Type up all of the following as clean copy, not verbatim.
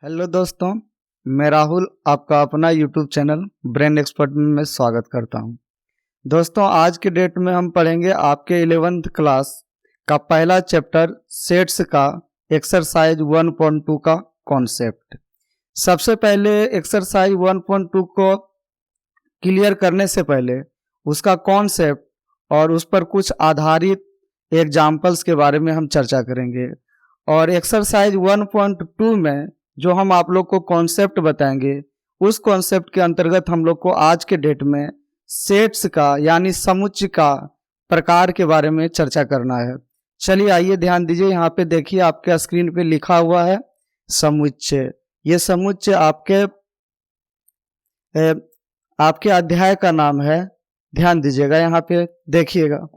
Hello दोस्तों, मैं राहुल आपका अपना यूट्यूब चैनल ब्रेन एक्सपर्ट में मैं स्वागत करता हूं। दोस्तों, आज के डेट में हम पढ़ेंगे आपके 11th क्लास का पहला चैप्टर सेट्स का एक्सरसाइज 1.2 का कॉन्सेप्ट। सबसे पहले एक्सरसाइज 1.2 को क्लियर करने से पहले उसका कॉन्सेप्ट और उस पर कुछ आधारित एग्जाम्पल्स के बारे में हम चर्चा करेंगे। और एक्सरसाइज 1.2 में जो हम आप लोग को कॉन्सेप्ट बताएंगे, उस कॉन्सेप्ट के अंतर्गत हम लोग को आज के डेट में सेट्स का यानी समुच्चय का प्रकार के बारे में चर्चा करना है। चलिए आइए ध्यान दीजिए, यहाँ पे देखिए आपके स्क्रीन पे लिखा हुआ है समुच्चय। ये समुच्चय आपके अध्याय का नाम है। ध्यान दीजिएगा, यहाँ पे देखिएगा,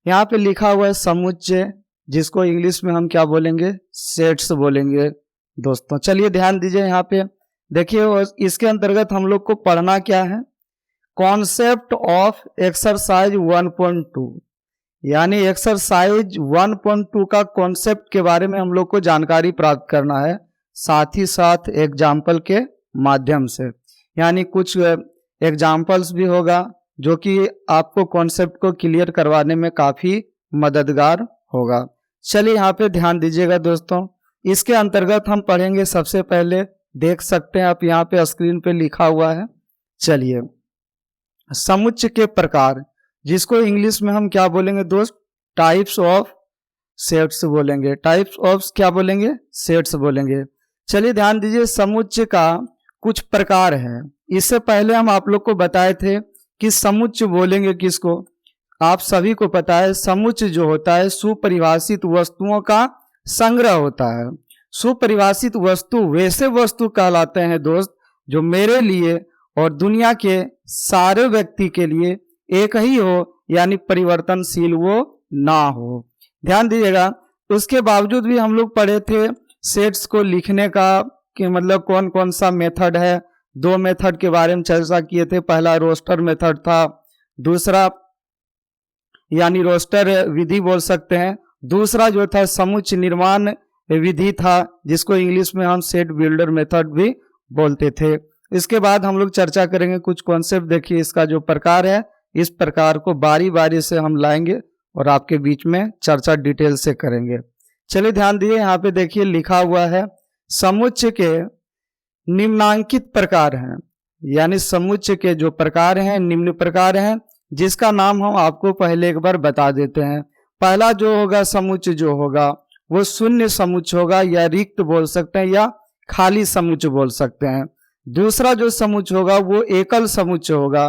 यहाँ पे लिखा हुआ है समुच्चय, जिसको इंग्लिश में हम क्या बोलेंगे, सेट्स बोलेंगे। दोस्तों चलिए ध्यान दीजिए, यहाँ पे देखिए इसके अंतर्गत हम लोग को पढ़ना क्या है, कॉन्सेप्ट ऑफ एक्सरसाइज 1.2 यानी एक्सरसाइज 1.2 का कॉन्सेप्ट के बारे में हम लोग को जानकारी प्राप्त करना है, साथ ही साथ एग्जाम्पल के माध्यम से। यानी कुछ एग्जाम्पल्स भी होगा जो कि आपको कॉन्सेप्ट को क्लियर करवाने में काफ़ी मददगार होगा। चलिए यहाँ पे ध्यान दीजिएगा दोस्तों, इसके अंतर्गत हम पढ़ेंगे। सबसे पहले देख सकते हैं आप, यहाँ पे स्क्रीन पे लिखा हुआ है। चलिए, समुच्चय के प्रकार, जिसको इंग्लिश में हम क्या बोलेंगे दोस्त, टाइप्स ऑफ सेट्स बोलेंगे। टाइप्स ऑफ क्या बोलेंगे, सेट्स बोलेंगे। चलिए ध्यान दीजिए, समुच्चय का कुछ प्रकार है। इससे पहले हम आप लोग को बताए थे कि समुच्चय बोलेंगे किसको। आप सभी को पता है समुच्चय जो होता है सुपरिभाषित वस्तुओं का संग्रह होता है। सुपरिभाषित वस्तु वैसे वस्तु कहलाते हैं दोस्त जो मेरे लिए और दुनिया के सारे व्यक्ति के लिए एक ही हो, यानी परिवर्तनशील वो ना हो। ध्यान दीजिएगा, उसके बावजूद भी हम लोग पढ़े थे सेट्स को लिखने का कि मतलब कौन कौन सा मेथड है। दो मेथड के बारे में चर्चा किए थे। पहला रोस्टर मेथड था, दूसरा यानी रोस्टर विधि बोल सकते हैं, दूसरा जो था समुच्चय निर्माण विधि था, जिसको इंग्लिश में हम सेट बिल्डर मेथड भी बोलते थे। इसके बाद हम लोग चर्चा करेंगे कुछ कॉन्सेप्ट। देखिए इसका जो प्रकार है, इस प्रकार को बारी बारी से हम लाएंगे और आपके बीच में चर्चा डिटेल से करेंगे। चलिए ध्यान दीजिए, यहाँ पे देखिए लिखा हुआ है समुच्चय के निम्नांकित प्रकार हैं, यानी समुच्चय के जो प्रकार हैं निम्न प्रकार हैं, जिसका नाम हम आपको पहले एक बार बता देते हैं। पहला जो होगा समुच्चय जो होगा वो शून्य समुच्चय होगा, या रिक्त बोल सकते हैं, या खाली समुच्चय बोल सकते हैं। दूसरा जो समुच्चय होगा वो एकल समुच्चय होगा।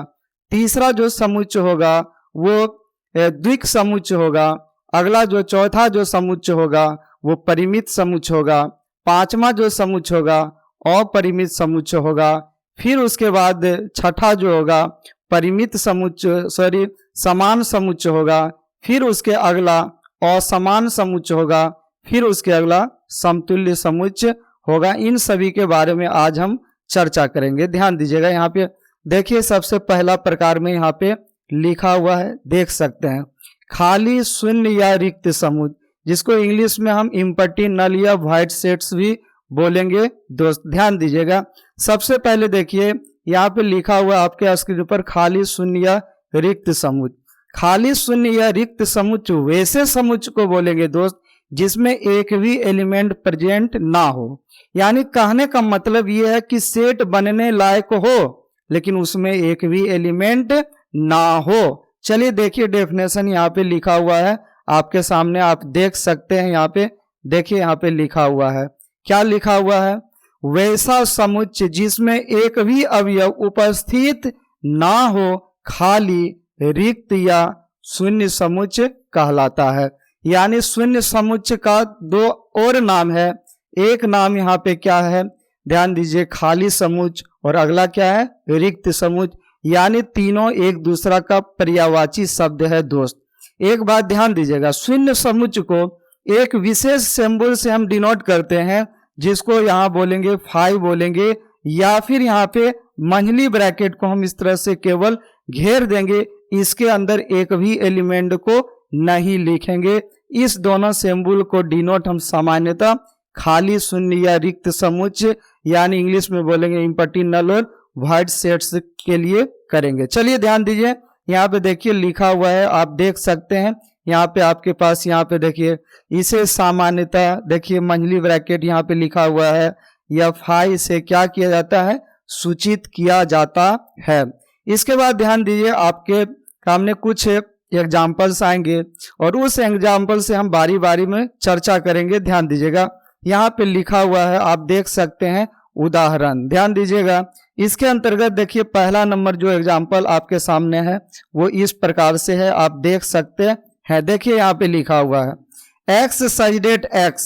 तीसरा जो समुच्चय होगा वो द्विक समुच्चय होगा। अगला जो चौथा जो समुच्चय होगा वो परिमित समुच्चय होगा। पांचवा जो समुच्चय होगा अपरिमित समुच्चय होगा। फिर उसके बाद छठा जो होगा परिमित समुच्चय समान समुच्चय होगा। फिर उसके अगला असमान समुच्चय होगा। फिर उसके अगला समतुल्य समुच्चय होगा। इन सभी के बारे में आज हम चर्चा करेंगे। ध्यान दीजिएगा, यहाँ पे देखिए सबसे पहला प्रकार में यहाँ पे लिखा हुआ है, देख सकते हैं, खाली शून्य या रिक्त समुच्चय, जिसको इंग्लिश में हम एम्प्टी नल या वाइड सेट्स भी बोलेंगे। दोस्त ध्यान दीजिएगा, सबसे पहले देखिए यहाँ पे लिखा हुआ आपके स्क्रीन पर खाली शून्य या रिक्त समुच्चय। खाली शून्य या रिक्त समुच्चय वैसे समुच्चय को बोलेंगे दोस्त जिसमें एक भी एलिमेंट प्रेजेंट ना हो। यानी कहने का मतलब ये है कि सेट बनने लायक हो लेकिन उसमें एक भी एलिमेंट ना हो। चलिए देखिए डेफिनेशन यहाँ पे लिखा हुआ है आपके सामने, आप देख सकते हैं। यहाँ पे देखिए, यहाँ पे लिखा हुआ है, क्या लिखा हुआ है, वैसा समुच्चय जिसमें एक भी अवयव उपस्थित ना हो खाली रिक्त या शून्य समुच्चय कहलाता है। यानी शून्य समुच्चय का दो और नाम है। एक नाम यहाँ पे क्या है, ध्यान दीजिए, खाली समुच्चय, और अगला क्या है, रिक्त समुच्चय। यानी तीनों एक दूसरा का पर्यायवाची शब्द है दोस्त। एक बात ध्यान दीजिएगा, शून्य समुच्चय को एक विशेष सिंबल से हम डिनोट करते हैं, जिसको यहाँ बोलेंगे फाई बोलेंगे, या फिर यहाँ पे मंझली ब्रैकेट को हम इस तरह से केवल घेर देंगे, इसके अंदर एक भी एलिमेंट को नहीं लिखेंगे। इस दोनों सिंबल को डिनोट हम सामान्यतः खाली शून्य या रिक्त समुच्चय, यानी इंग्लिश में बोलेंगे एम्प्टी नल और वॉइड सेट्स के लिए करेंगे। चलिए ध्यान दीजिए, यहाँ पे देखिए लिखा हुआ है, आप देख सकते हैं यहाँ पे आपके पास, यहाँ पे देखिए इसे सामान्यतः देखिए मंझली ब्रैकेट यहाँ पे लिखा हुआ है, या फाई से क्या किया जाता है, सूचित किया जाता है। इसके बाद ध्यान दीजिए, आपके सामने कुछ एग्जाम्पल्स आएंगे और उस एग्जाम्पल से हम बारी बारी में चर्चा करेंगे। ध्यान दीजिएगा, यहाँ पे लिखा हुआ है, आप देख सकते हैं उदाहरण, ध्यान दीजिएगा। इसके अंतर्गत देखिए पहला नंबर जो एग्जाम्पल आपके सामने है वो इस प्रकार से है, आप देख सकते हैं। देखिए यहाँ पे लिखा हुआ है एक्स सजडेट एक्स,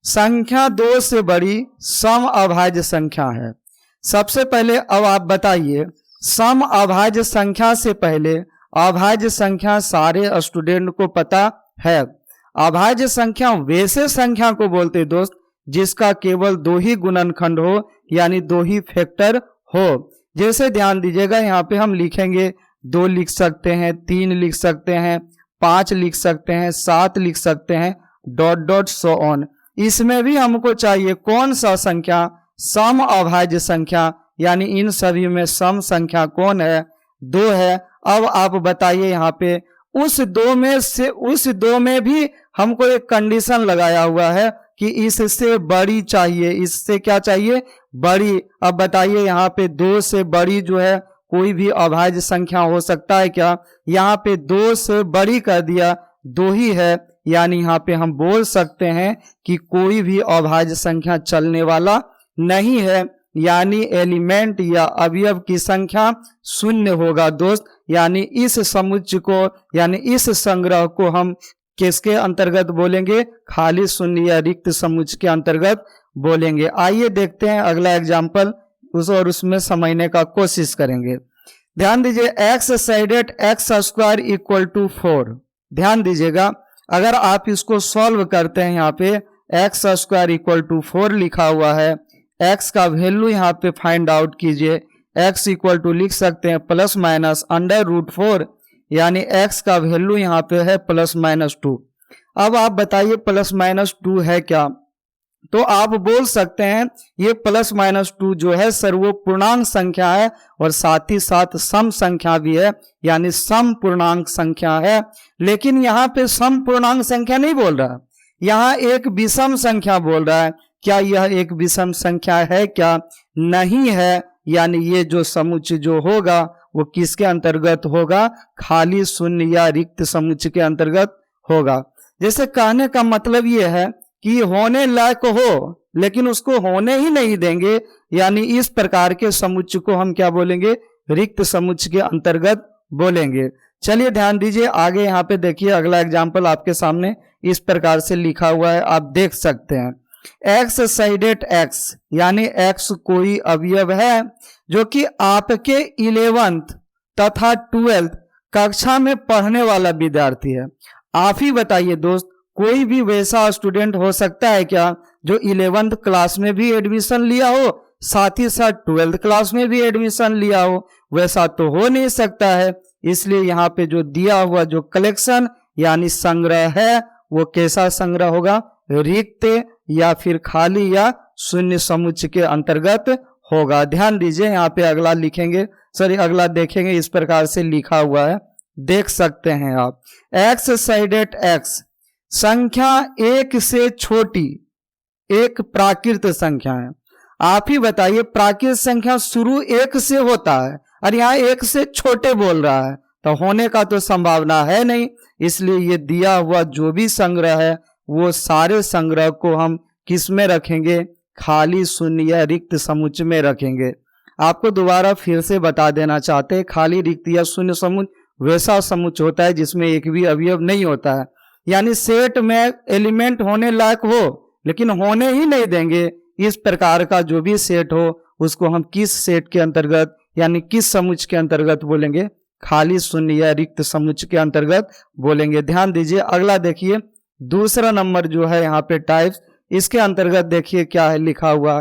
संख्या 2 से बड़ी सम अभाज्य संख्या है। सबसे पहले अब आप बताइए, सम अभाज्य संख्या से पहले अभाज्य संख्या सारे स्टूडेंट को पता है। अभाज्य संख्या वैसे संख्या को बोलते दोस्त जिसका केवल 2 ही गुणनखंड हो, यानी 2 ही फैक्टर हो। जैसे ध्यान दीजिएगा, यहाँ पे हम लिखेंगे 2 लिख सकते हैं, 3 लिख सकते हैं, 5 लिख सकते हैं, 7 लिख सकते हैं, डॉट डॉट सो ऑन। इसमें भी हमको चाहिए कौन सा संख्या, सम अभाज्य संख्या, यानी इन सभी में सम संख्या कौन है, 2 है। अब आप बताइए यहाँ पे उस 2 में भी हमको एक कंडीशन लगाया हुआ है कि इससे बड़ी चाहिए, इससे क्या चाहिए, बड़ी। अब बताइए यहाँ पे 2 से बड़ी जो है कोई भी अभाज्य संख्या हो सकता है क्या? यहाँ पे 2 से बड़ी कर दिया, 2 ही है, यानी यहाँ पे हम बोल सकते हैं कि कोई भी अभाज्य संख्या चलने वाला नहीं है, यानी एलिमेंट या अवयव की संख्या 0 होगा दोस्त। यानी इस समुच्चय को, यानी इस संग्रह को हम किसके अंतर्गत बोलेंगे, खाली शून्य या रिक्त समुच्चय के अंतर्गत बोलेंगे। आइए देखते हैं अगला एग्जाम्पल और उसमें समझने का कोशिश करेंगे। ध्यान दीजिए, X sided X square equal to 4। ध्यान दीजिएगा, अगर आप इसको सॉल्व करते हैं, यहाँ पे एक्स स्क्वायर इक्वल टू 4 लिखा हुआ है, एक्स का वैल्यू यहाँ पे फाइंड आउट कीजिए। एक्स इक्वल टू लिख सकते हैं प्लस माइनस अंडर रूट 4, यानी एक्स का वैल्यू यहाँ पे है प्लस माइनस 2। अब आप बताइए प्लस माइनस 2 है क्या? तो आप बोल सकते हैं ये प्लस माइनस 2 जो है सर वो पूर्णांक संख्या है और साथ ही साथ सम संख्या भी है, यानी सम पूर्णांक संख्या है। लेकिन यहाँ पे सम पूर्णांक संख्या नहीं बोल रहा, यहाँ एक विषम संख्या बोल रहा है। क्या यह एक विषम संख्या है क्या? नहीं है, यानी ये जो समुच्चय जो होगा वो किसके अंतर्गत होगा, खाली शून्य या रिक्त समुच्चय के अंतर्गत होगा। जैसे कहने का मतलब ये है कि होने लायक हो लेकिन उसको होने ही नहीं देंगे, यानी इस प्रकार के समुच्चय को हम क्या बोलेंगे, रिक्त समुच्चय के अंतर्गत बोलेंगे। चलिए ध्यान दीजिए, आगे यहाँ पे देखिए अगला एग्जाम्पल आपके सामने इस प्रकार से लिखा हुआ है, आप देख सकते हैं एक्स साइडेड एक्स, यानी एक्स कोई अवयव है जो कि आपके 11th तथा 12th कक्षा में पढ़ने वाला विद्यार्थी है। आप ही बताइए दोस्त, कोई भी वैसा स्टूडेंट हो सकता है क्या जो 11th क्लास में भी एडमिशन लिया हो, साथ ही साथ 12th क्लास में भी एडमिशन लिया हो? वैसा तो हो नहीं सकता है। इसलिए यहाँ पे जो दिया हुआ जो कलेक्शन यानी संग्रह है वो कैसा संग्रह होगा, रिक्त या फिर खाली या शून्य समुच्चय के अंतर्गत होगा। ध्यान दीजिए, यहाँ पे अगला लिखेंगे, अगला देखेंगे, इस प्रकार से लिखा हुआ है, देख सकते हैं आप। एक्स साइडेड एक्स, संख्या 1 से छोटी एक प्राकृत संख्या है। आप ही बताइए, प्राकृत संख्या शुरू 1 से होता है और यहाँ 1 से छोटे बोल रहा है, तो होने का तो संभावना है नहीं। इसलिए ये दिया हुआ जो भी संग्रह है वो सारे संग्रह को हम किस में रखेंगे, खाली शून्य या रिक्त समुच्चय में रखेंगे। आपको दोबारा फिर से बता देना चाहते हैं, खाली रिक्त या शून्य समुच्चय वैसा समुच्चय होता है जिसमें एक भी अवयव नहीं होता है, यानी सेट में एलिमेंट होने लायक हो लेकिन होने ही नहीं देंगे। इस प्रकार का जो भी सेट हो उसको हम किस सेट के अंतर्गत यानी किस समुच्चय के अंतर्गत बोलेंगे, खाली शून्य या रिक्त समुच्चय के अंतर्गत बोलेंगे। ध्यान दीजिए, अगला देखिए दूसरा नंबर जो है यहाँ पे टाइप्स, इसके अंतर्गत देखिए क्या है लिखा हुआ,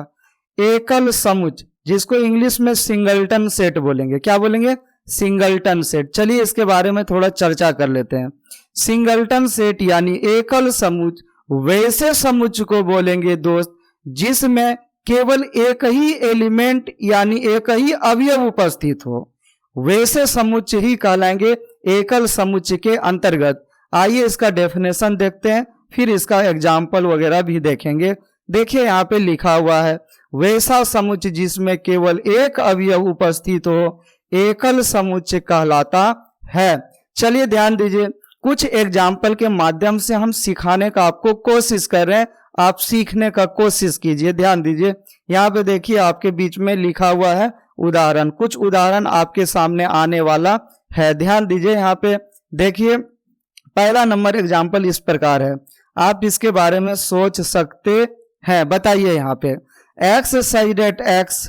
एकल समुच्चय, जिसको इंग्लिश में सिंगलटन सेट बोलेंगे। क्या बोलेंगे, सिंगलटन सेट। चलिए इसके बारे में थोड़ा चर्चा कर लेते हैं। सिंगलटन सेट यानी एकल समुच्चय वैसे समुच्चय को बोलेंगे दोस्त जिसमें केवल एक ही एलिमेंट यानी एक ही अवयव उपस्थित हो, वैसे समुच्चय ही कहलाएंगे एकल समुच्चय के अंतर्गत। आइए इसका डेफिनेशन देखते हैं, फिर इसका एग्जाम्पल वगैरह भी देखेंगे। देखिए यहाँ पे लिखा हुआ है वैसा समुच्चय जिसमें केवल एक अवयव उपस्थित हो एकल समुच्चय कहलाता है। चलिए ध्यान दीजिए, कुछ एग्जाम्पल के माध्यम से हम सिखाने का आपको कोशिश कर रहे हैं, आप सीखने का कोशिश कीजिए। ध्यान दीजिए यहाँ पे देखिए आपके बीच में लिखा हुआ है उदाहरण, कुछ उदाहरण आपके सामने आने वाला है। ध्यान दीजिए यहाँ पे देखिए पहला नंबर एग्जाम्पल इस प्रकार है, आप इसके बारे में सोच सकते हैं। बताइए यहाँ पे x साइडेड x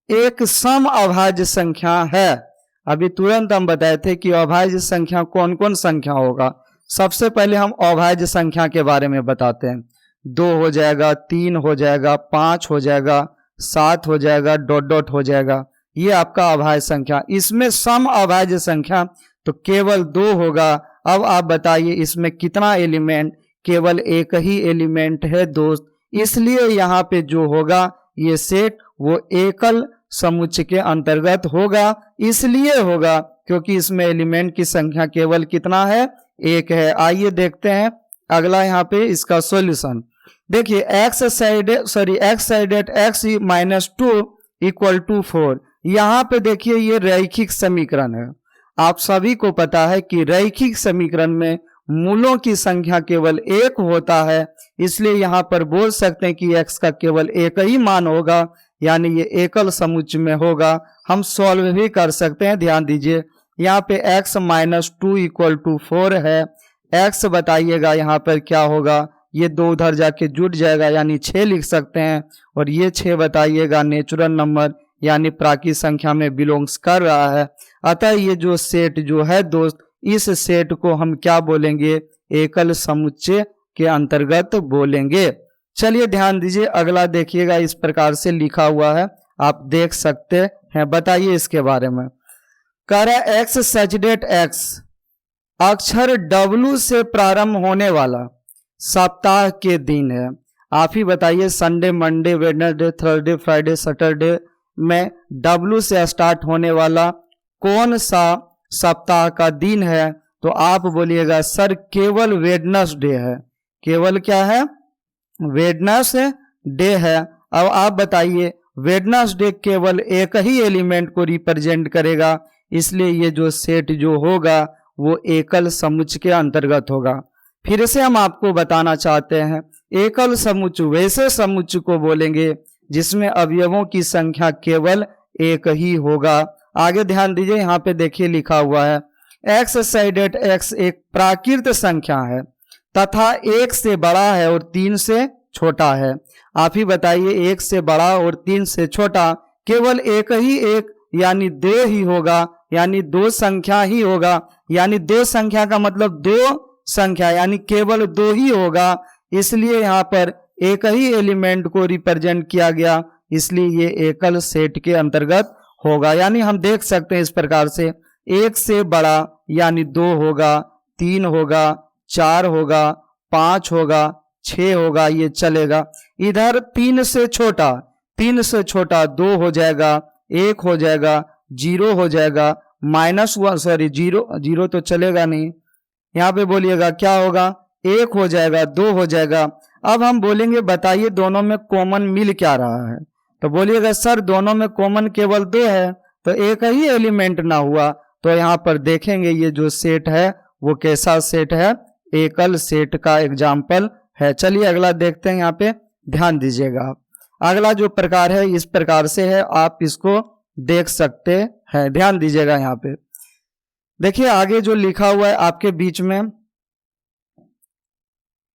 एक सम अभाज्य संख्या है। अभी तुरंत हम बताए थे कि अभाज्य संख्या कौन कौन संख्या होगा। सबसे पहले हम अभाज्य संख्या के बारे में बताते हैं। 2 हो जाएगा, 3 हो जाएगा, 5 हो जाएगा, 7 हो जाएगा, डॉट डॉट हो जाएगा, ये आपका अभाज्य संख्या। इसमें सम अभाज्य संख्या तो केवल 2 होगा। अब आप बताइए इसमें कितना एलिमेंट, केवल एक ही एलिमेंट है दोस्त, इसलिए यहाँ पे जो होगा ये सेट वो एकल समुच्चय के अंतर्गत होगा। इसलिए होगा क्योंकि इसमें एलिमेंट की संख्या केवल कितना है, एक है। आइए देखते हैं अगला यहाँ पे इसका सॉल्यूशन। देखिए x sided x minus 2 equal to 4। यहाँ पे देखिए ये रैखिक समीकरण है। आप सभी को पता है कि रैखिक समीकरण में मूलों की संख्या केवल एक होता है, इसलिए यहाँ पर बोल सकते हैं कि x का केवल एक ही मान होगा, यानी ये एकल समुच्चय में होगा। हम सॉल्व भी कर सकते हैं। ध्यान दीजिए यहाँ पे x माइनस 2 इक्वल टू 4 है। x बताइएगा यहाँ पर क्या होगा, ये 2 उधर जाके जुट जाएगा यानी 6 लिख सकते हैं, और ये 6 बताइएगा नेचुरल नंबर यानी प्राकृतिक संख्या में बिलोंग्स कर रहा है। अतः ये जो सेट जो है दोस्त, इस सेट को हम क्या बोलेंगे, एकल समुच्चय के अंतर्गत बोलेंगे। चलिए ध्यान दीजिए अगला देखिएगा, इस प्रकार से लिखा हुआ है, आप देख सकते हैं। बताइए इसके बारे में। कह रहा है x सैचुरेट x अक्षर W से प्रारंभ होने वाला सप्ताह के दिन है। आप ही बताइए Sunday, Monday, Wednesday, Thursday, Friday, Saturday में W से स्टार्ट होने वाला कौन सा सप्ताह का दिन है। तो आप बोलिएगा सर केवल वेडनेसडे है। केवल क्या है, वेडनेसडे है। अब आप बताइए वेडनेसडे केवल एक ही एलिमेंट को रिप्रेजेंट करेगा, इसलिए ये जो सेट जो होगा वो एकल समुच्चय के अंतर्गत होगा। फिर से हम आपको बताना चाहते हैं एकल समुच्चय वैसे समुच्चय को बोलेंगे जिसमें अवयवों की संख्या केवल एक ही होगा। आगे ध्यान दीजिए यहाँ पे देखिए लिखा हुआ है x साइडेड x एक प्राकृत संख्या है तथा 1 से बड़ा है और 3 से छोटा है। आप ही बताइए 1 से बड़ा और 3 से छोटा केवल एक ही एक यानी 2 ही होगा, यानी 2 संख्या ही होगा, यानी 2 संख्या का मतलब 2 संख्या यानी केवल 2 ही होगा। इसलिए यहाँ पर एक ही एलिमेंट को रिप्रेजेंट किया गया, इसलिए ये एकल सेट के अंतर्गत होगा। यानी हम देख सकते हैं इस प्रकार से 1 से बड़ा यानी 2 होगा, 3 होगा, 4 होगा, 5 होगा, 6 होगा, ये चलेगा। इधर 3 से छोटा 2 हो जाएगा, 1 हो जाएगा, 0 हो जाएगा, -1 जीरो तो चलेगा नहीं। यहाँ पे बोलिएगा क्या होगा, 1 हो जाएगा, 2 हो जाएगा। अब हम बोलेंगे बताइए दोनों में कॉमन मिल क्या रहा है। तो बोलिएगा सर दोनों में कॉमन केवल 2 है, तो एक ही एलिमेंट ना हुआ। तो यहाँ पर देखेंगे ये जो सेट है वो कैसा सेट है, एकल सेट का एग्जाम्पल है। चलिए अगला देखते हैं, यहाँ पे ध्यान दीजिएगा। अगला जो प्रकार है इस प्रकार से है, आप इसको देख सकते हैं। ध्यान दीजिएगा यहाँ पे देखिए आगे जो लिखा हुआ है आपके बीच में,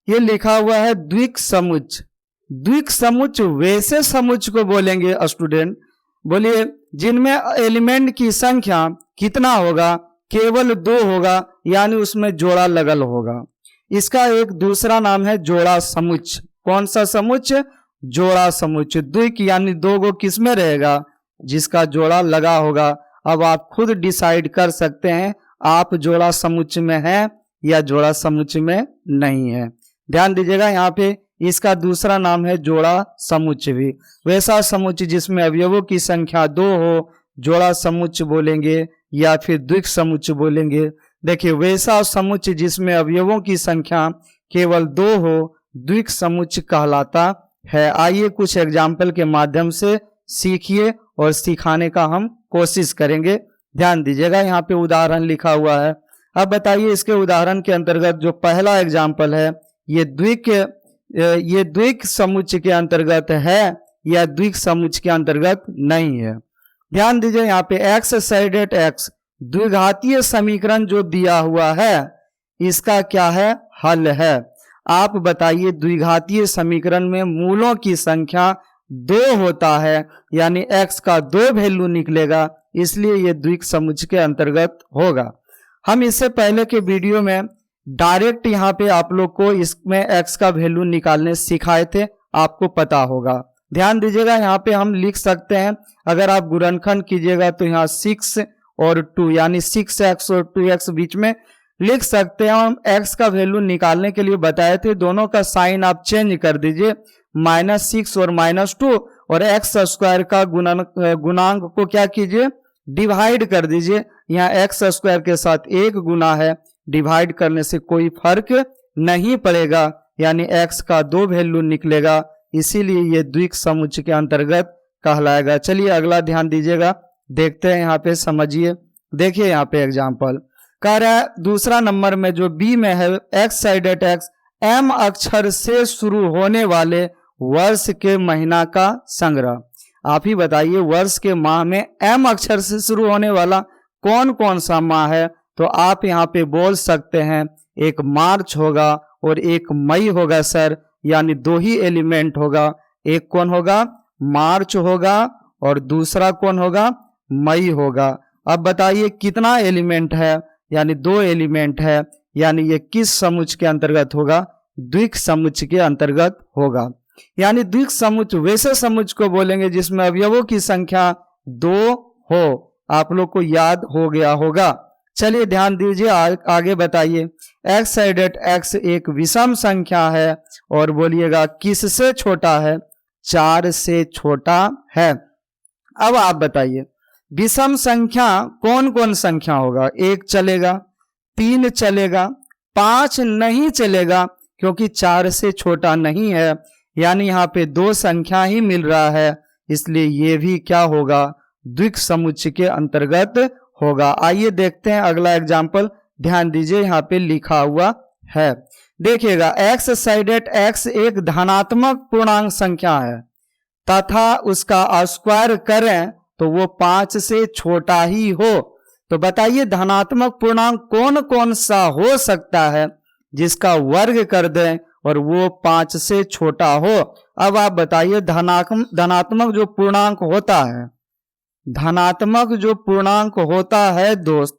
ये लिखा हुआ है द्विक समुच्चय। द्विक समुच्चय वैसे समुच्चय को बोलेंगे स्टूडेंट, बोलिए जिनमें एलिमेंट की संख्या कितना होगा, केवल 2 होगा, यानी उसमें जोड़ा लगल होगा। इसका एक दूसरा नाम है जोड़ा समुच्चय। कौन सा समुच्चय, जोड़ा समुच्चय। द्विक यानी 2 गो किसमें रहेगा, जिसका जोड़ा लगा होगा। अब आप खुद डिसाइड कर सकते हैं आप जोड़ा समुच्चय में हैं या जोड़ा समुच्चय में नहीं है। ध्यान दीजिएगा यहाँ पे इसका दूसरा नाम है जोड़ा समुच्चय भी। वैसा समुच्चय जिसमें अवयवों की संख्या 2 हो, जोड़ा समुच्चय बोलेंगे या फिर द्विक समुच्चय बोलेंगे। देखिए वैसा समुच्चय जिसमें अवयवों की संख्या केवल 2 हो, द्विक समुच्चय कहलाता है। आइए कुछ एग्जाम्पल के माध्यम से सीखिए और सिखाने का हम कोशिश करेंगे। ध्यान दीजिएगा यहाँ पे उदाहरण लिखा हुआ है। अब बताइए इसके उदाहरण के अंतर्गत जो पहला एग्जाम्पल है ये द्विक समुच्चय के अंतर्गत है या द्विक समुच्चय के अंतर्गत नहीं है। ध्यान दीजिए यहाँ पे एक्स साइडेड एक्स द्विघातीय समीकरण जो दिया हुआ है इसका क्या है, हल है। आप बताइए द्विघातीय समीकरण में मूलों की संख्या 2 होता है, यानी x का 2 वैल्यू निकलेगा, इसलिए ये द्विक समुच्चय के अंतर्गत होगा। हम इससे पहले के वीडियो में डायरेक्ट यहाँ पे आप लोग को इसमें x का वैल्यू निकालने सिखाए थे, आपको पता होगा। ध्यान दीजिएगा यहाँ पे हम लिख सकते हैं, अगर आप गुणनखंड कीजिएगा तो यहाँ 6 और 2 यानी 6x और 2x बीच में लिख सकते हैं। हम x का वैल्यू निकालने के लिए बताए थे, दोनों का साइन आप चेंज कर दीजिए, -6 और -2, और x स्क्वायर का गुणांक को क्या कीजिए, डिवाइड कर दीजिए। यहाँ x स्क्वायर के साथ 1 गुना है, डिवाइड करने से कोई फर्क नहीं पड़ेगा, यानी x का 2 वैल्यू निकलेगा, इसीलिए ये द्विक समुच्चय के अंतर्गत कहलाएगा। चलिए अगला ध्यान दीजिएगा, देखते हैं यहाँ पे, समझिए। देखिए यहाँ पे एग्जाम्पल कह रहा है दूसरा नंबर में जो बी में है एक्स साइडेड एक्स एम अक्षर से शुरू होने वाले वर्ष के महीना का संग्रह। आप ही बताइए वर्ष के माह में एम अक्षर से शुरू होने वाला कौन कौन सा माह है? तो आप यहाँ पे बोल सकते हैं एक मार्च होगा और एक मई होगा सर, यानी 2 ही एलिमेंट होगा। एक कौन होगा, मार्च होगा, और दूसरा कौन होगा, मई होगा। अब बताइए कितना एलिमेंट है, यानी 2 एलिमेंट है, यानी ये किस समुच्चय के अंतर्गत होगा, द्विक समुच्चय के अंतर्गत होगा। यानी द्विक समुच्चय वैसे समुच्चय को बोलेंगे जिसमें अवयवों की संख्या 2 हो। आप लोग को याद हो गया होगा। चलिए ध्यान दीजिए, आगे बताइए। एक्स साइडेड एक्स एक विषम संख्या है, और बोलिएगा किससे छोटा है, 4 से छोटा है। अब आप बताइए विषम संख्या कौन कौन संख्या होगा? 1 चलेगा, 3 चलेगा, 5 नहीं चलेगा क्योंकि 4 से छोटा नहीं है, यानी यहाँ पे 2 संख्या ही मिल रहा है, इसलिए ये भी क्या होगा, द्विक समुच्चय के अंतर्गत होगा। आइए देखते हैं अगला एग्जाम्पल। ध्यान दीजिए यहाँ पे लिखा हुआ है, देखिएगा एक्स साइडेड एक्स एक धनात्मक पूर्णांक संख्या है तथा उसका स्क्वायर करें तो वो 5 से छोटा ही हो। तो बताइए धनात्मक पूर्णांक कौन कौन सा हो सकता है जिसका वर्ग कर दें और वो 5 से छोटा हो। अब आप बताइए धनात्मक जो पूर्णांक होता है, धनात्मक जो पूर्णांक होता है दोस्त,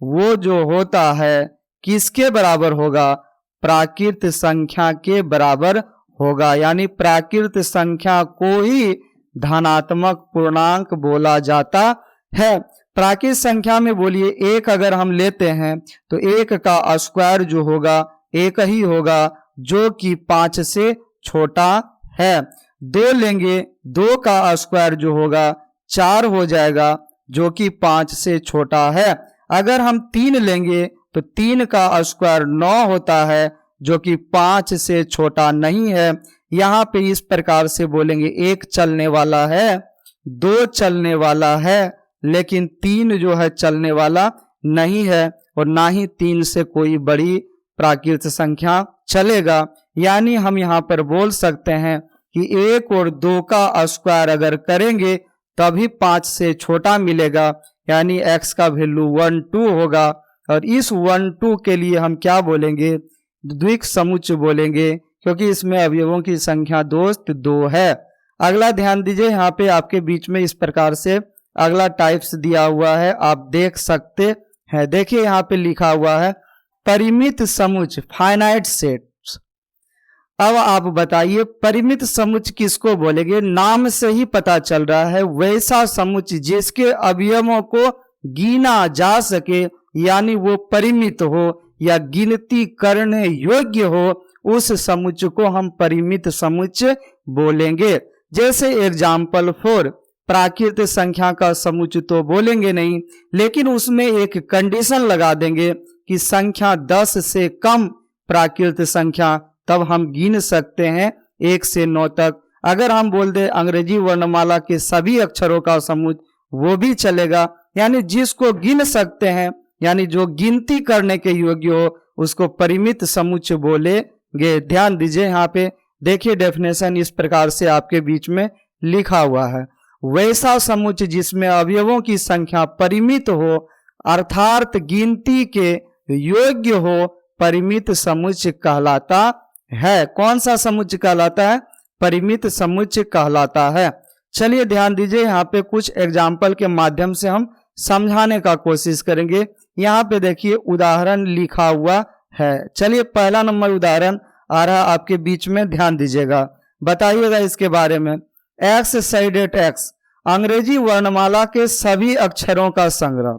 वो जो होता है किसके बराबर होगा, प्राकृत संख्या के बराबर होगा। यानी प्राकृत संख्या को ही धनात्मक पूर्णांक बोला जाता है। प्राकृत संख्या में बोलिए 1 अगर हम लेते हैं तो 1 का स्क्वायर जो होगा 1 ही होगा, जो कि 5 से छोटा है। 2 लेंगे, 2 का स्क्वायर जो होगा 4 हो जाएगा, जो कि 5 से छोटा है। अगर हम 3 लेंगे तो 3 का स्क्वायर 9 होता है, जो कि 5 से छोटा नहीं है। यहाँ पे इस प्रकार से बोलेंगे 1 चलने वाला है, 2 चलने वाला है, लेकिन 3 जो है चलने वाला नहीं है, और ना ही 3 से कोई बड़ी प्राकृत संख्या चलेगा। यानी हम यहाँ पर बोल सकते हैं कि 1 और 2 का स्क्वायर अगर करेंगे तभी 5 से छोटा मिलेगा, यानी x का वैल्यू 1 2 होगा। और इस 1 2 के लिए हम क्या बोलेंगे, द्विक समुच्चय बोलेंगे, क्योंकि इसमें अवयवों की संख्या दोस्त 2 है। अगला ध्यान दीजिए, यहाँ पे आपके बीच में इस प्रकार से अगला टाइप्स दिया हुआ है, आप देख सकते हैं। देखिए यहाँ पे लिखा हुआ है परिमित समुच्चय, फाइनाइट सेट्स। अब आप बताइए परिमित समुच्चय किसको बोलेंगे? नाम से ही पता चल रहा है वैसा समुच्चय जिसके अवयवों को गिना जा सके, यानी वो परिमित हो, या गिनती करने योग्य हो उस समुच्चय को हम परिमित समुच्चय बोलेंगे। जैसे एग्जाम्पल 4, प्राकृत संख्या का समुच्चय तो बोलेंगे नहीं, लेकिन उसमें एक कंडीशन लगा देंगे कि संख्या 10 से कम प्राकृत संख्या, तब हम गिन सकते हैं 1 से 9 तक। अगर हम बोल दे अंग्रेजी वर्णमाला के सभी अक्षरों का समुच्चय, वो भी चलेगा। यानी जिसको गिन सकते हैं, यानी जो गिनती करने के योग्य हो, उसको परिमित समुच्चय बोलेंगे। ध्यान दीजिए, यहाँ पे देखिए डेफिनेशन इस प्रकार से आपके बीच में लिखा हुआ है। वैसा समुच्चय जिसमें अवयवों की संख्या परिमित हो, अर्थात गिनती के योग्य हो, परिमित समुच्चय कहलाता है। कौन सा समुच्चय कहलाता है? परिमित समुच्चय कहलाता है। चलिए ध्यान दीजिए, यहाँ पे कुछ एग्जाम्पल के माध्यम से हम समझाने का कोशिश करेंगे। यहाँ पे देखिए उदाहरण लिखा हुआ है। चलिए पहला नंबर उदाहरण आ रहा आपके बीच में, ध्यान दीजिएगा, बताइएगा इसके बारे में। एक्स साइडेड एक्स, अंग्रेजी वर्णमाला के सभी अक्षरों का संग्रह।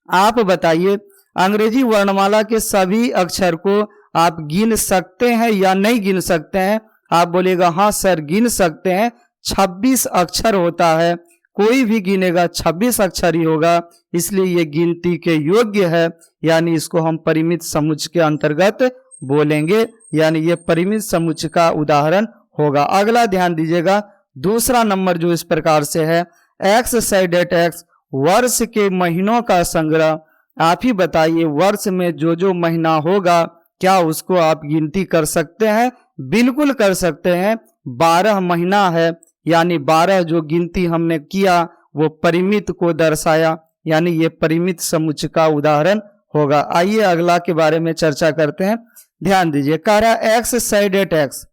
आप बताइए अंग्रेजी वर्णमाला के सभी अक्षर को आप गिन सकते हैं या नहीं गिन सकते हैं? आप बोलिएगा हाँ सर गिन सकते हैं। 26 अक्षर होता है, कोई भी गिनेगा 26 अक्षर ही होगा, इसलिए ये गिनती के योग्य है। यानी इसको हम परिमित समुच्चय के अंतर्गत बोलेंगे, यानी ये परिमित समुच्चय का उदाहरण होगा। अगला ध्यान दीजिएगा, दूसरा नंबर जो इस प्रकार से है, एक्स साइडेड एक्स, वर्ष के महीनों का संग्रह। आप ही बताइए वर्ष में जो जो महीना होगा, क्या उसको आप गिनती कर सकते हैं? बिल्कुल कर सकते हैं। 12 महीना है, यानी 12 जो गिनती हमने किया वो परिमित को दर्शाया, यानी ये परिमित समुच्चय का उदाहरण होगा। आइए अगला के बारे में चर्चा करते हैं। ध्यान दीजिए, कह रहा है एक्स साइडेड एक्स,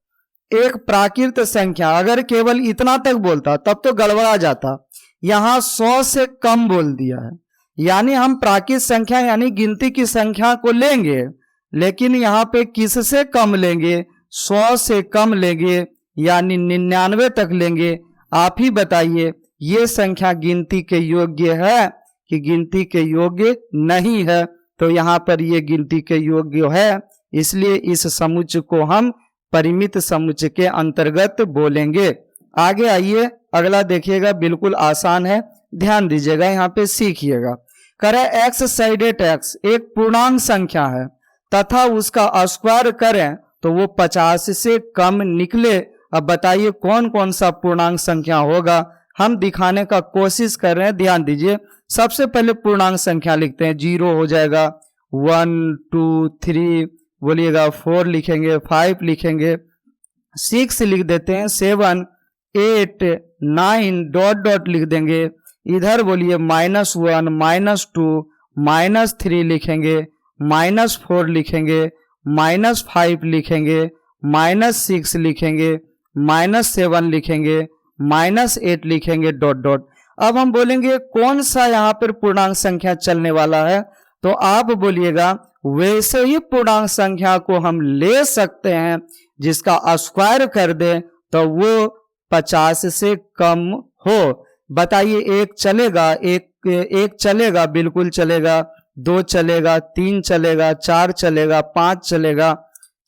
एक प्राकृत संख्या। अगर केवल इतना तक बोलता तब तो गड़बड़ा जाता, यहाँ 100 से कम बोल दिया है। यानी हम प्राकृत संख्या यानी गिनती की संख्या को लेंगे, लेकिन यहाँ पे किससे कम लेंगे? 100 से कम लेंगे, यानी 99 तक लेंगे। आप ही बताइए ये संख्या गिनती के योग्य है कि गिनती के योग्य नहीं है? तो यहाँ पर ये गिनती के योग्य है, इसलिए इस समुच्चय को हम परिमित समुच्चय के अंतर्गत बोलेंगे। आगे आइए अगला देखिएगा, बिल्कुल आसान है, ध्यान दीजिएगा, यहाँ पे सीखिएगा। करे एक्स साइडेड एक्स एक पूर्णांक संख्या है तथा उसका स्क्वायर करें तो वो 50 से कम निकले। अब बताइए कौन कौन सा पूर्णांक संख्या होगा? हम दिखाने का कोशिश कर रहे हैं, ध्यान दीजिए। सबसे पहले पूर्णांक संख्या लिखते हैं, 0 हो जाएगा, 1 2 3 बोलिएगा, 4 लिखेंगे, 5 लिखेंगे, 6 लिख देते हैं, 7 8 9 डॉट डॉट लिख देंगे। इधर बोलिए -1 -2 -3 लिखेंगे, -4 लिखेंगे, -5 लिखेंगे, -6 लिखेंगे, -7 लिखेंगे, -8 लिखेंगे, डॉट डॉट। अब हम बोलेंगे कौन सा यहाँ पर पूर्णांक संख्या चलने वाला है, तो आप बोलिएगा वैसे ही पूर्णांक संख्या को हम ले सकते हैं जिसका स्क्वायर कर दे तो वो 50 से कम हो। बताइए एक चलेगा? एक चलेगा, बिल्कुल चलेगा। 2 चलेगा, 3 चलेगा, 4 चलेगा, 5 चलेगा,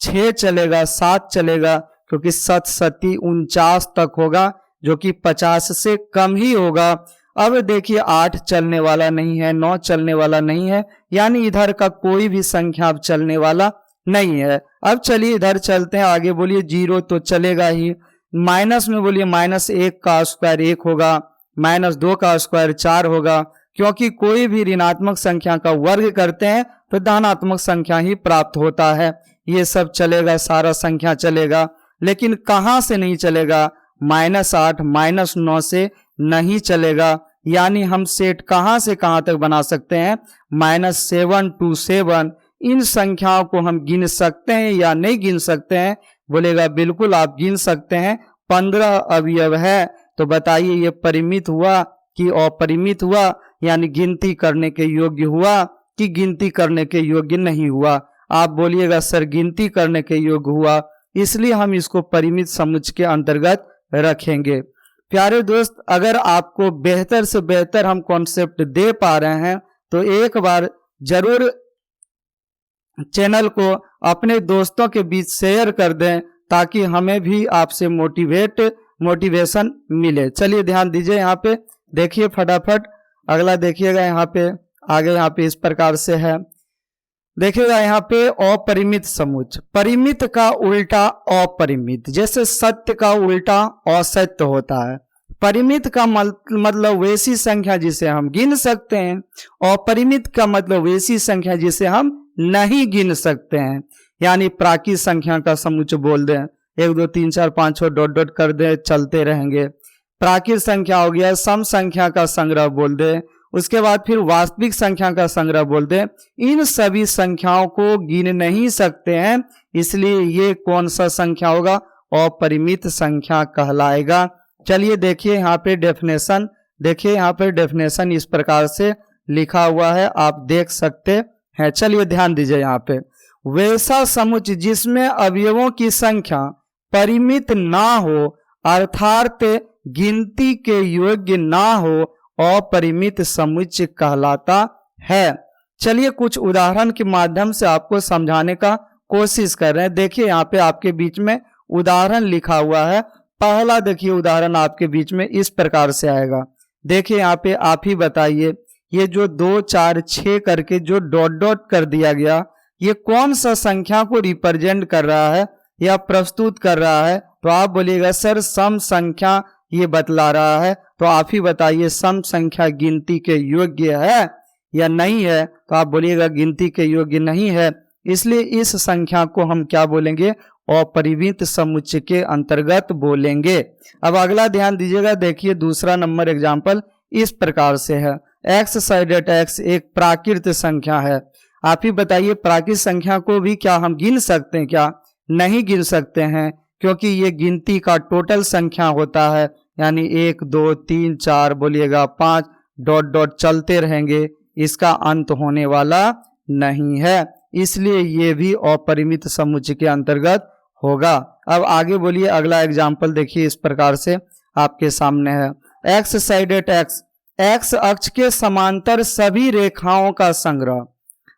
6 चलेगा, 7 चलेगा, क्योंकि 7 7 49 तक होगा जो कि 50 से कम ही होगा। अब देखिए 8 चलने वाला नहीं है, 9 चलने वाला नहीं है, यानी इधर का कोई भी संख्या अब चलने वाला नहीं है। अब चलिए इधर चलते हैं, आगे बोलिए 0 तो चलेगा ही। माइनस में बोलिए -1 का स्क्वायर 1 होगा, -2 का स्क्वायर 4 होगा, क्योंकि कोई भी ऋणात्मक संख्या का वर्ग करते हैं तो धनात्मक संख्या ही प्राप्त होता है। ये सब चलेगा, सारा संख्या चलेगा, लेकिन कहाँ से नहीं चलेगा? -8 -9 से नहीं चलेगा। यानी हम सेट कहाँ से कहाँ तक बना सकते हैं? -7 to 7। इन संख्याओं को हम गिन सकते हैं या नहीं गिन सकते हैं? बोलेगा बिल्कुल आप गिन सकते हैं। 15 अवयव है, तो बताइए ये परिमित हुआ कि अपरिमित हुआ, यानी गिनती करने के योग्य हुआ कि गिनती करने के योग्य नहीं हुआ? आप बोलिएगा सर गिनती करने के योग्य हुआ, इसलिए हम इसको परिमित समुच्चय के अंतर्गत रखेंगे। प्यारे दोस्त, अगर आपको बेहतर से बेहतर हम कॉन्सेप्ट दे पा रहे हैं तो एक बार जरूर चैनल को अपने दोस्तों के बीच शेयर कर दें ताकि हमें भी आपसे मोटिवेशन मिले। चलिए ध्यान दीजिए, यहाँ पे देखिए फटाफट अगला देखिएगा। यहाँ पे आगे यहाँ पे इस प्रकार से है, देखिएगा यहाँ पे अपरिमित समुच्चय। परिमित का उल्टा अपरिमित, जैसे सत्य का उल्टा असत्य होता है। परिमित का मतलब वैसी संख्या जिसे हम गिन सकते हैं, अपरिमित का मतलब वैसी संख्या जिसे हम नहीं गिन सकते हैं। यानी प्राकृत संख्या का समुच्चय बोल दें, 1 2 3 4 5 6 डॉट डॉट कर दें, चलते रहेंगे। प्राकृत संख्या हो गया, सम संख्या का संग्रह बोल दें, उसके बाद फिर वास्तविक संख्या का संग्रह बोल दें। इन सभी संख्याओं को गिन नहीं सकते हैं, इसलिए ये कौन सा संख्या होगा? अपरिमित संख्या कहलाएगा। चलिए देखिए यहाँ पे डेफिनेशन, देखिए यहाँ पे डेफिनेशन इस प्रकार से लिखा हुआ है, आप देख सकते हैं। चलिए ध्यान दीजिए, यहाँ पे वैसा समुच्चय जिसमें अवयवों की संख्या परिमित ना हो, अर्थात गिनती के योग्य ना हो, अपरिमित समुच्चय कहलाता है। चलिए कुछ उदाहरण के माध्यम से आपको समझाने का कोशिश कर रहे हैं। देखिए यहाँ पे आपके बीच में उदाहरण लिखा हुआ है। पहला देखिए उदाहरण आपके बीच में इस प्रकार से आएगा। देखिए यहाँ पे आप ही बताइए, ये जो 2 4 6 करके जो डॉट डॉट कर दिया गया, ये कौन सा संख्या को रिप्रेजेंट कर रहा है या प्रस्तुत कर रहा है? तो आप बोलिएगा सर सम संख्या ये बतला रहा है। तो आप ही बताइए सम संख्या गिनती के योग्य है या नहीं है? तो आप बोलिएगा गिनती के योग्य नहीं है, इसलिए इस संख्या को हम क्या बोलेंगे? अपरिमित समुच्चय के अंतर्गत बोलेंगे। अब अगला ध्यान दीजिएगा, देखिए दूसरा नंबर एग्जाम्पल इस प्रकार से है। एक्स साइडेड एक्स एक प्राकृत संख्या है। आप ही बताइए प्राकृत संख्या को भी क्या हम गिन सकते हैं क्या? नहीं गिन सकते हैं, क्योंकि ये गिनती का टोटल संख्या होता है। यानी 1 2 3 4 बोलिएगा 5 डॉट डॉट चलते रहेंगे, इसका अंत होने वाला नहीं है, इसलिए ये भी अपरिमित समुच्चय के अंतर्गत होगा। अब आगे बोलिए, अगला एग्जाम्पल देखिए इस प्रकार से आपके सामने है। एक्स साइडेड एक्स, एक्स अक्ष के समांतर सभी रेखाओं का संग्रह।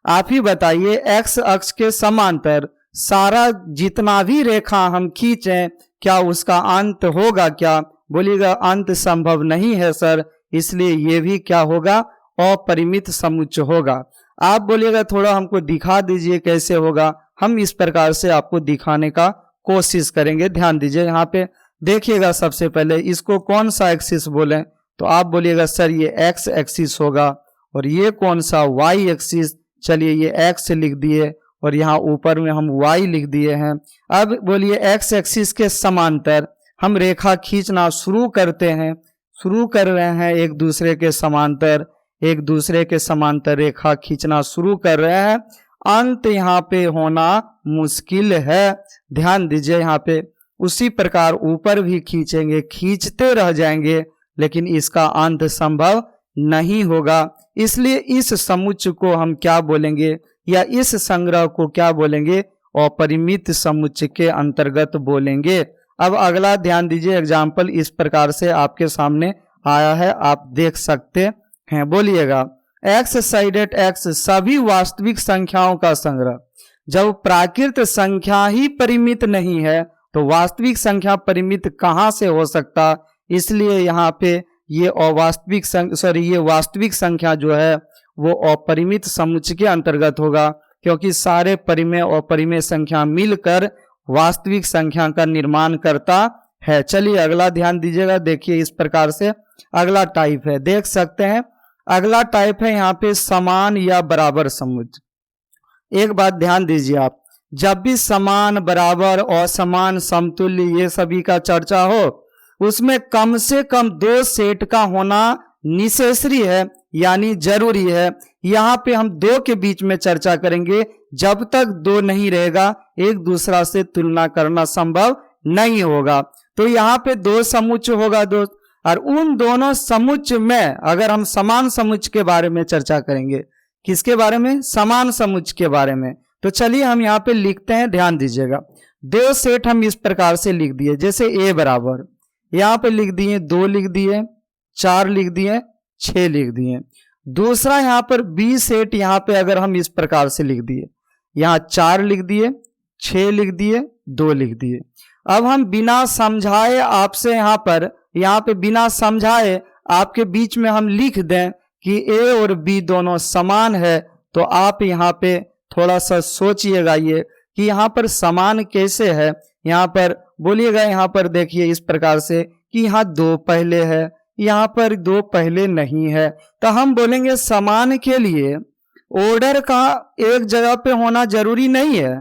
आप ही बताइए एक्स अक्ष के समांतर सारा जितना भी रेखा हम खींचें, क्या उसका अंत होगा क्या? बोलिएगा अंत संभव नहीं है सर, इसलिए ये भी क्या होगा? अपरिमित समुच्चय होगा। आप बोलिएगा थोड़ा हमको दिखा दीजिए कैसे होगा। हम इस प्रकार से आपको दिखाने का कोशिश करेंगे। ध्यान दीजिए यहाँ पे देखिएगा, सबसे पहले इसको कौन सा एक्सिस बोलें? तो आप बोलिएगा सर ये एक्स एक्सिस होगा, और ये कौन सा? Y axis. चलिए ये एक्स लिख दिए और यहाँ ऊपर में हम वाई लिख दिए हैं। अब बोलिए एक्स एक्सिस के समांतर हम रेखा खींचना शुरू करते हैं, शुरू कर रहे हैं एक दूसरे के समांतर रेखा खींचना शुरू कर रहे हैं। अंत यहाँ पे होना मुश्किल है। ध्यान दीजिए यहाँ पे उसी प्रकार ऊपर भी खींचेंगे, खींचते रह जाएंगे, लेकिन इसका अंत संभव नहीं होगा। इसलिए इस समुच्चय को हम क्या बोलेंगे, या इस संग्रह को क्या बोलेंगे? अपरिमित समुच्चय के अंतर्गत बोलेंगे। अब अगला ध्यान दीजिए, एग्जाम्पल इस प्रकार से आपके सामने आया है, आप देख सकते हैं। बोलिएगा एक्स साइडेड एक्स सभी वास्तविक संख्याओं का संग्रह। जब प्राकृत संख्या ही परिमित नहीं है तो वास्तविक संख्या परिमित कहाँ से हो सकता? इसलिए यहाँ पे ये वास्तविक संख्या जो है वो अपरिमित समुच्चय के अंतर्गत होगा, क्योंकि सारे परिमेय और अपरिमेय संख्या मिलकर वास्तविक संख्या का निर्माण करता है। चलिए अगला ध्यान दीजिएगा, देखिए इस प्रकार से अगला टाइप है, देख सकते हैं। अगला टाइप है यहाँ पे समान या बराबर समुच्चय। एक बात ध्यान दीजिए आप, जब भी समान, बराबर, असमान, समतुल्य ये सभी का चर्चा हो, उसमें कम से कम 2 सेट का होना निसेसरी है, यानी जरूरी है। यहाँ पे हम 2 के बीच में चर्चा करेंगे। जब तक 2 नहीं रहेगा एक दूसरा से तुलना करना संभव नहीं होगा। तो यहाँ पे 2 समुच्चय होगा दोस्त, और उन दोनों समुच्चय में अगर हम समान समुच्चय के बारे में चर्चा करेंगे, किसके बारे में? समान समुच्चय के बारे में। तो चलिए हम यहाँ पे लिखते हैं, ध्यान दीजिएगा। 2 सेट हम इस प्रकार से लिख दिए, जैसे ए बराबर, यहाँ पे लिख दिए 2 लिख दिए, 4 लिख दिए, 6 लिख दिए। दूसरा यहाँ पर बी सेट यहाँ पे अगर हम इस प्रकार से लिख दिए, यहाँ 4 लिख दिए, 6 लिख दिए, 2 लिख दिए। अब हम बिना समझाए आपसे यहाँ पे बिना समझाए आपके बीच में हम लिख दें कि ए और बी दोनों समान है, तो आप यहाँ पे थोड़ा सा सोचिएगा ये कि यहाँ पर समान कैसे है। यहाँ पर बोलिएगा, यहाँ पर देखिए इस प्रकार से कि यहाँ 2 पहले है, यहाँ पर 2 पहले नहीं है। तो हम बोलेंगे समान के लिए ऑर्डर का एक जगह पे होना जरूरी नहीं है,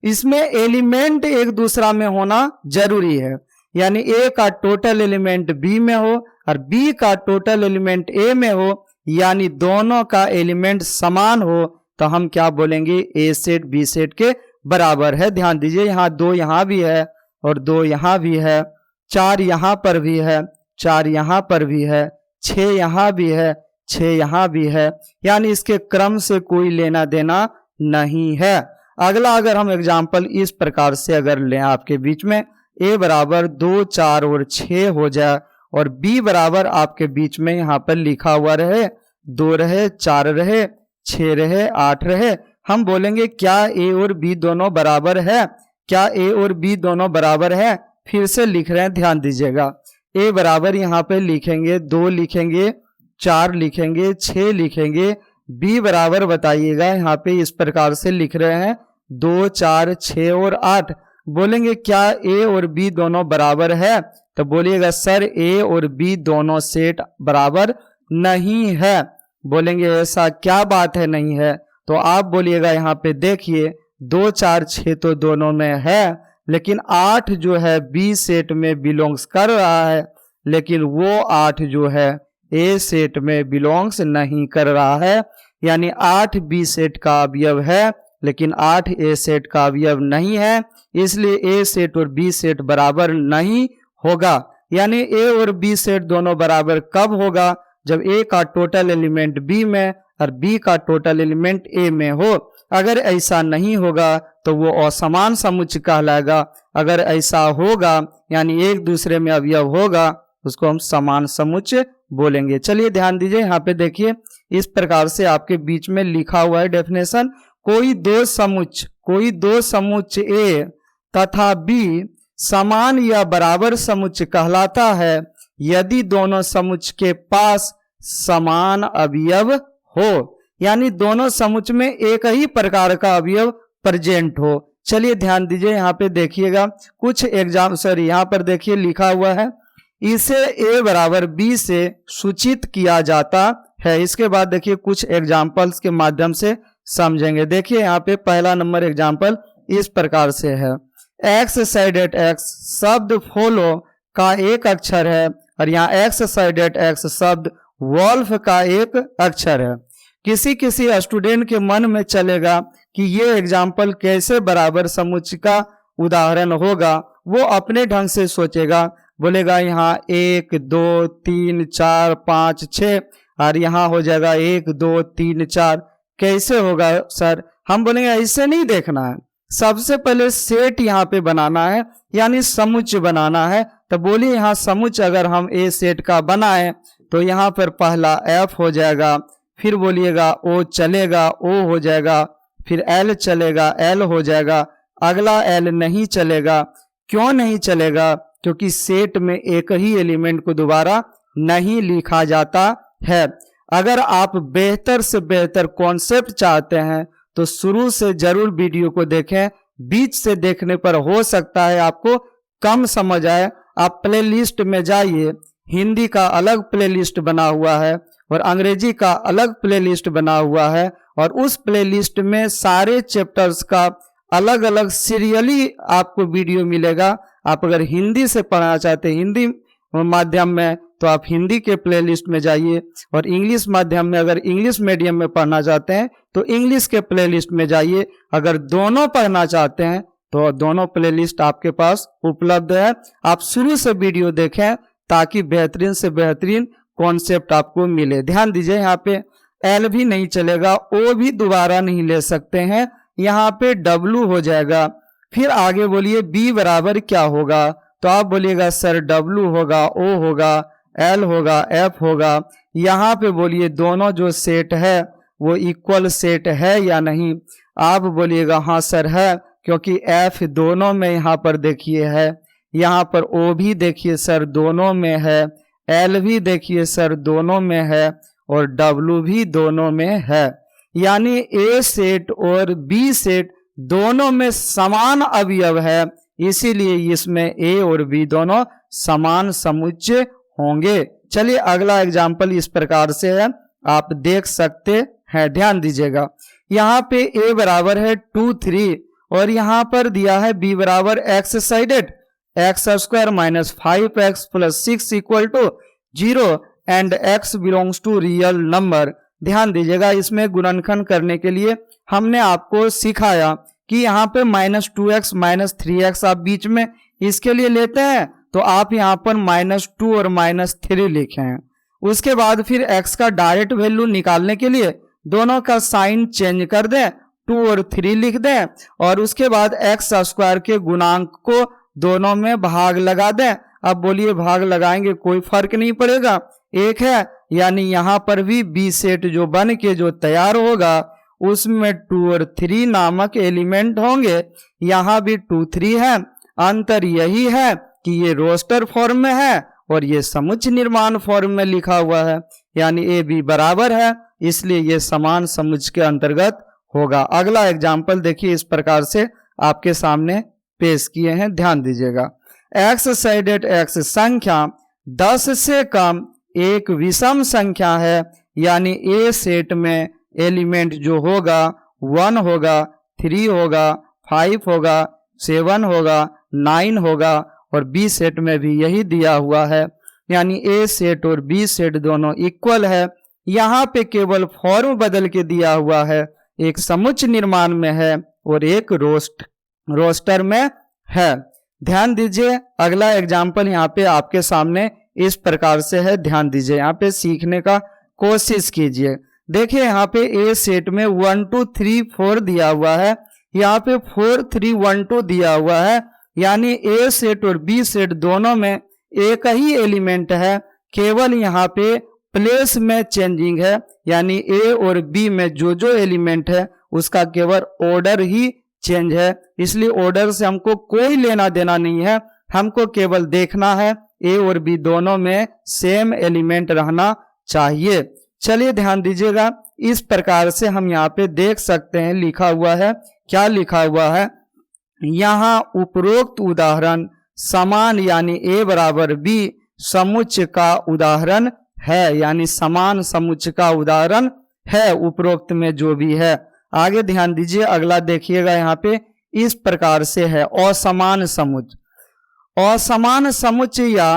इसमें एलिमेंट एक दूसरा में होना जरूरी है। यानी ए का टोटल एलिमेंट बी में हो और बी का टोटल एलिमेंट ए में हो, यानी दोनों का एलिमेंट समान हो, तो हम क्या बोलेंगे, ए सेट बी सेट के बराबर है। ध्यान दीजिए, यहाँ 2 यहाँ भी है और 2 यहाँ भी है, 4 यहाँ पर भी है, 4 यहाँ पर भी है, 6 यहाँ भी है, 6 यहाँ भी है, यानी इसके क्रम से कोई लेना देना नहीं है। अगला अगर हम एग्जाम्पल इस प्रकार से अगर लें आपके बीच में, ए बराबर 2, 4 और 6 हो जाए और बी बराबर आपके बीच में यहाँ पर लिखा हुआ रहे 2 रहे, 4 रहे, 6 रहे, 8 रहे, हम बोलेंगे क्या ए और बी दोनों बराबर है? क्या ए और बी दोनों बराबर है? फिर से लिख रहे हैं, ध्यान दीजिएगा। ए बराबर यहाँ पे लिखेंगे 2 लिखेंगे, 4 लिखेंगे, 6 लिखेंगे। बी बराबर बताइएगा, यहाँ पे इस प्रकार से लिख रहे हैं 2, 4, 6 और 8। बोलेंगे क्या ए और बी दोनों बराबर है? तो बोलिएगा सर ए और बी दोनों सेट बराबर नहीं है। बोलेंगे ऐसा क्या बात है नहीं है? तो आप बोलिएगा यहाँ पे देखिए 2, 4, 6 तो दोनों में है, लेकिन 8 जो है बी सेट में बिलोंग्स कर रहा है, लेकिन वो 8 जो है ए सेट में बिलोंग्स नहीं कर रहा है। यानी 8 बी सेट का अवयव है, लेकिन 8 ए सेट का अवयव नहीं है, इसलिए ए सेट और बी सेट बराबर नहीं होगा। यानी ए और बी सेट दोनों बराबर कब होगा? जब ए का टोटल एलिमेंट बी में और बी का टोटल एलिमेंट ए में हो। अगर ऐसा नहीं होगा तो वो असमान समुच्चय कहलाएगा। अगर ऐसा होगा यानी एक दूसरे में अवयव होगा, उसको हम समान समुच्चय बोलेंगे। चलिए ध्यान दीजिए, यहाँ पे देखिए इस प्रकार से आपके बीच में लिखा हुआ है डेफिनेशन। कोई दो समुच्चय ए तथा बी समान या बराबर समुच्चय कहलाता है यदि दोनों समुच्चय के पास समान अवयव हो, यानी दोनों समुच्चय में एक ही प्रकार का अवयव प्रेजेंट हो। चलिए ध्यान दीजिए, यहाँ पे देखिएगा कुछ यहाँ पर देखिए लिखा हुआ है, इसे ए बराबर बी से सूचित किया जाता है। इसके बाद देखिए कुछ एग्जाम्पल्स के माध्यम से समझेंगे। देखिए यहाँ पे पहला नंबर एग्जाम्पल इस प्रकार से है, एक्स साइडेड एक्स शब्द फॉलो का एक अक्षर है और यहाँ एक्स साइडेड एक्स शब्द वॉल्फ का एक अक्षर है। किसी स्टूडेंट के मन में चलेगा कि ये एग्जाम्पल कैसे बराबर समुच्चय का उदाहरण होगा, वो अपने ढंग से सोचेगा, बोलेगा यहाँ 1, 2, 3, 4, 5, 6 और यहाँ हो जाएगा 1, 2, 3, 4। कैसे होगा सर? हम बोलेंगे ऐसे नहीं देखना है, सबसे पहले सेट यहाँ पे बनाना है, यानी समुच्चय बनाना है। तो बोलिए यहाँ समुच्चय अगर हम ए सेट का बनाए तो यहाँ पर पहला एफ हो जाएगा, फिर बोलिएगा ओ चलेगा, ओ हो जाएगा, फिर एल चलेगा, एल हो जाएगा, अगला एल नहीं चलेगा। क्यों नहीं चलेगा? क्योंकि सेट में एक ही एलिमेंट को दोबारा नहीं लिखा जाता है। अगर आप बेहतर से बेहतर कॉन्सेप्ट चाहते हैं तो शुरू से जरूर वीडियो को देखें, बीच से देखने पर हो सकता है आपको कम समझ आए। आप प्लेलिस्ट में जाइए, हिंदी का अलग प्लेलिस्ट बना हुआ है और अंग्रेजी का अलग प्लेलिस्ट बना हुआ है, और उस प्लेलिस्ट में सारे चैप्टर्स का अलग अलग सीरियली आपको वीडियो मिलेगा। आप अगर हिंदी से पढ़ना चाहते हैं हिंदी माध्यम में तो आप हिंदी के प्लेलिस्ट में जाइए, और इंग्लिश माध्यम में अगर इंग्लिश मीडियम में पढ़ना चाहते हैं तो इंग्लिश के प्लेलिस्ट में जाइए। अगर दोनों पढ़ना चाहते हैं तो दोनों प्लेलिस्ट आपके पास उपलब्ध है। आप शुरू से वीडियो देखें ताकि बेहतरीन से बेहतरीन कॉन्सेप्ट आपको मिले। ध्यान दीजिए, यहाँ पे एल भी नहीं चलेगा, ओ भी दोबारा नहीं ले सकते हैं, यहाँ पे डब्लू हो जाएगा। फिर आगे बोलिए बी बराबर क्या होगा? तो आप बोलिएगा सर डब्लू होगा, ओ होगा, एल होगा, एफ होगा। यहाँ पे बोलिए दोनों जो सेट है वो इक्वल सेट है या नहीं? आप बोलिएगा हाँ सर है, क्योंकि एफ दोनों में यहाँ पर देखिए है, यहाँ पर ओ भी देखिए सर दोनों में है, एल भी देखिए सर दोनों में है, और डब्ल्यू भी दोनों में है। यानी ए सेट और बी सेट दोनों में समान अवयव है, इसीलिए इसमें ए और बी दोनों समान समुच्चय होंगे। चलिए अगला एग्जाम्पल इस प्रकार से है, आप देख सकते हैं, ध्यान दीजिएगा। यहाँ पे ए बराबर है 2 3 और यहाँ पर दिया है बी बराबर X sided, X square minus 5x plus 6 equal to 0 and x belongs to real number. ध्यान दीजिएगा, इसमें गुणनखंड करने के लिए हमने आपको सिखाया कि यहाँ पे -2x -3x आप बीच में इसके लिए लेते हैं, तो आप यहाँ पर -2 और -3 लिखे हैं। उसके बाद फिर x का डायरेक्ट वैल्यू निकालने के लिए दोनों का साइन चेंज कर दें, 2 और 3 लिख दें, और उसके बाद एक्स स्क्वायर के गुणांक को दोनों में भाग लगा दें। अब बोलिए भाग लगाएंगे कोई फर्क नहीं पड़ेगा, एक है, यानी यहाँ पर भी बी सेट जो बन के जो तैयार होगा उसमें 2 और 3 नामक एलिमेंट होंगे, यहाँ भी 2 3 है। अंतर यही है कि ये रोस्टर फॉर्म में है और ये समुच्चय निर्माण फॉर्म में लिखा हुआ है, यानी ए बी बराबर है, इसलिए ये समान समुच्चय के अंतर्गत होगा। अगला एग्जाम्पल देखिए, इस प्रकार से आपके सामने पेश किए हैं, ध्यान दीजिएगा। एक्स साइडेड एक्स संख्या 10 से कम एक विषम संख्या है, यानी ए सेट में एलिमेंट जो होगा 1 होगा, 3 होगा, 5 होगा, 7 होगा, 9 होगा, और बी सेट में भी यही दिया हुआ है, यानी ए सेट और बी सेट दोनों इक्वल है। यहाँ पे केवल फॉर्म बदल के दिया हुआ है, एक समुच्चय निर्माण में है और एक रोस्टर में है। ध्यान दीजिए, अगला एग्जाम्पल यहाँ पे आपके सामने इस प्रकार से है, ध्यान दीजिए, यहाँ पे सीखने का कोशिश कीजिए। देखिए यहाँ पे ए सेट में 1 2 3 4 दिया हुआ है, यहाँ पे 4 3 1 2 दिया हुआ है, यानी ए सेट और बी सेट दोनों में एक ही एलिमेंट है, केवल यहाँ पे प्लेस में चेंजिंग है, यानी ए और बी में जो जो एलिमेंट है उसका केवल ऑर्डर ही चेंज है, इसलिए ऑर्डर से हमको कोई लेना देना नहीं है, हमको केवल देखना है ए और बी दोनों में सेम एलिमेंट रहना चाहिए। चलिए ध्यान दीजिएगा, इस प्रकार से हम यहाँ पे देख सकते हैं, लिखा हुआ है, क्या लिखा हुआ है, यहाँ उपरोक्त उदाहरण समान यानी ए बराबर बी समुच्चय का उदाहरण है, यानी समान समुच्चय का उदाहरण है उपरोक्त में जो भी है। आगे ध्यान दीजिए, अगला देखिएगा, यहाँ पे इस प्रकार से है असमान समुच्चय। असमान समुच्चय या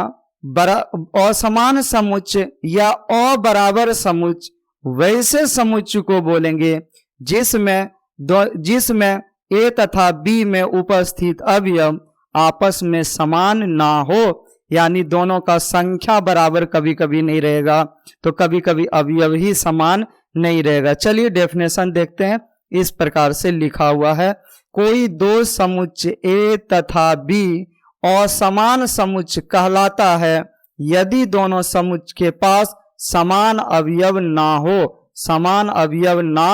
असमान समुच्चय या अबराबर समुच्चय वैसे समुच्चय को बोलेंगे जिसमें ए तथा बी में उपस्थित अवयव आपस में समान ना हो, यानी दोनों का संख्या बराबर कभी कभी नहीं रहेगा, तो कभी कभी अवयव ही समान नहीं रहेगा। चलिए डेफिनेशन देखते हैं, इस प्रकार से लिखा हुआ है, कोई दो समुच्चय ए तथा बी असमान समुच्चय कहलाता है यदि दोनों समुच्चय के पास समान अवयव ना हो, समान अवयव ना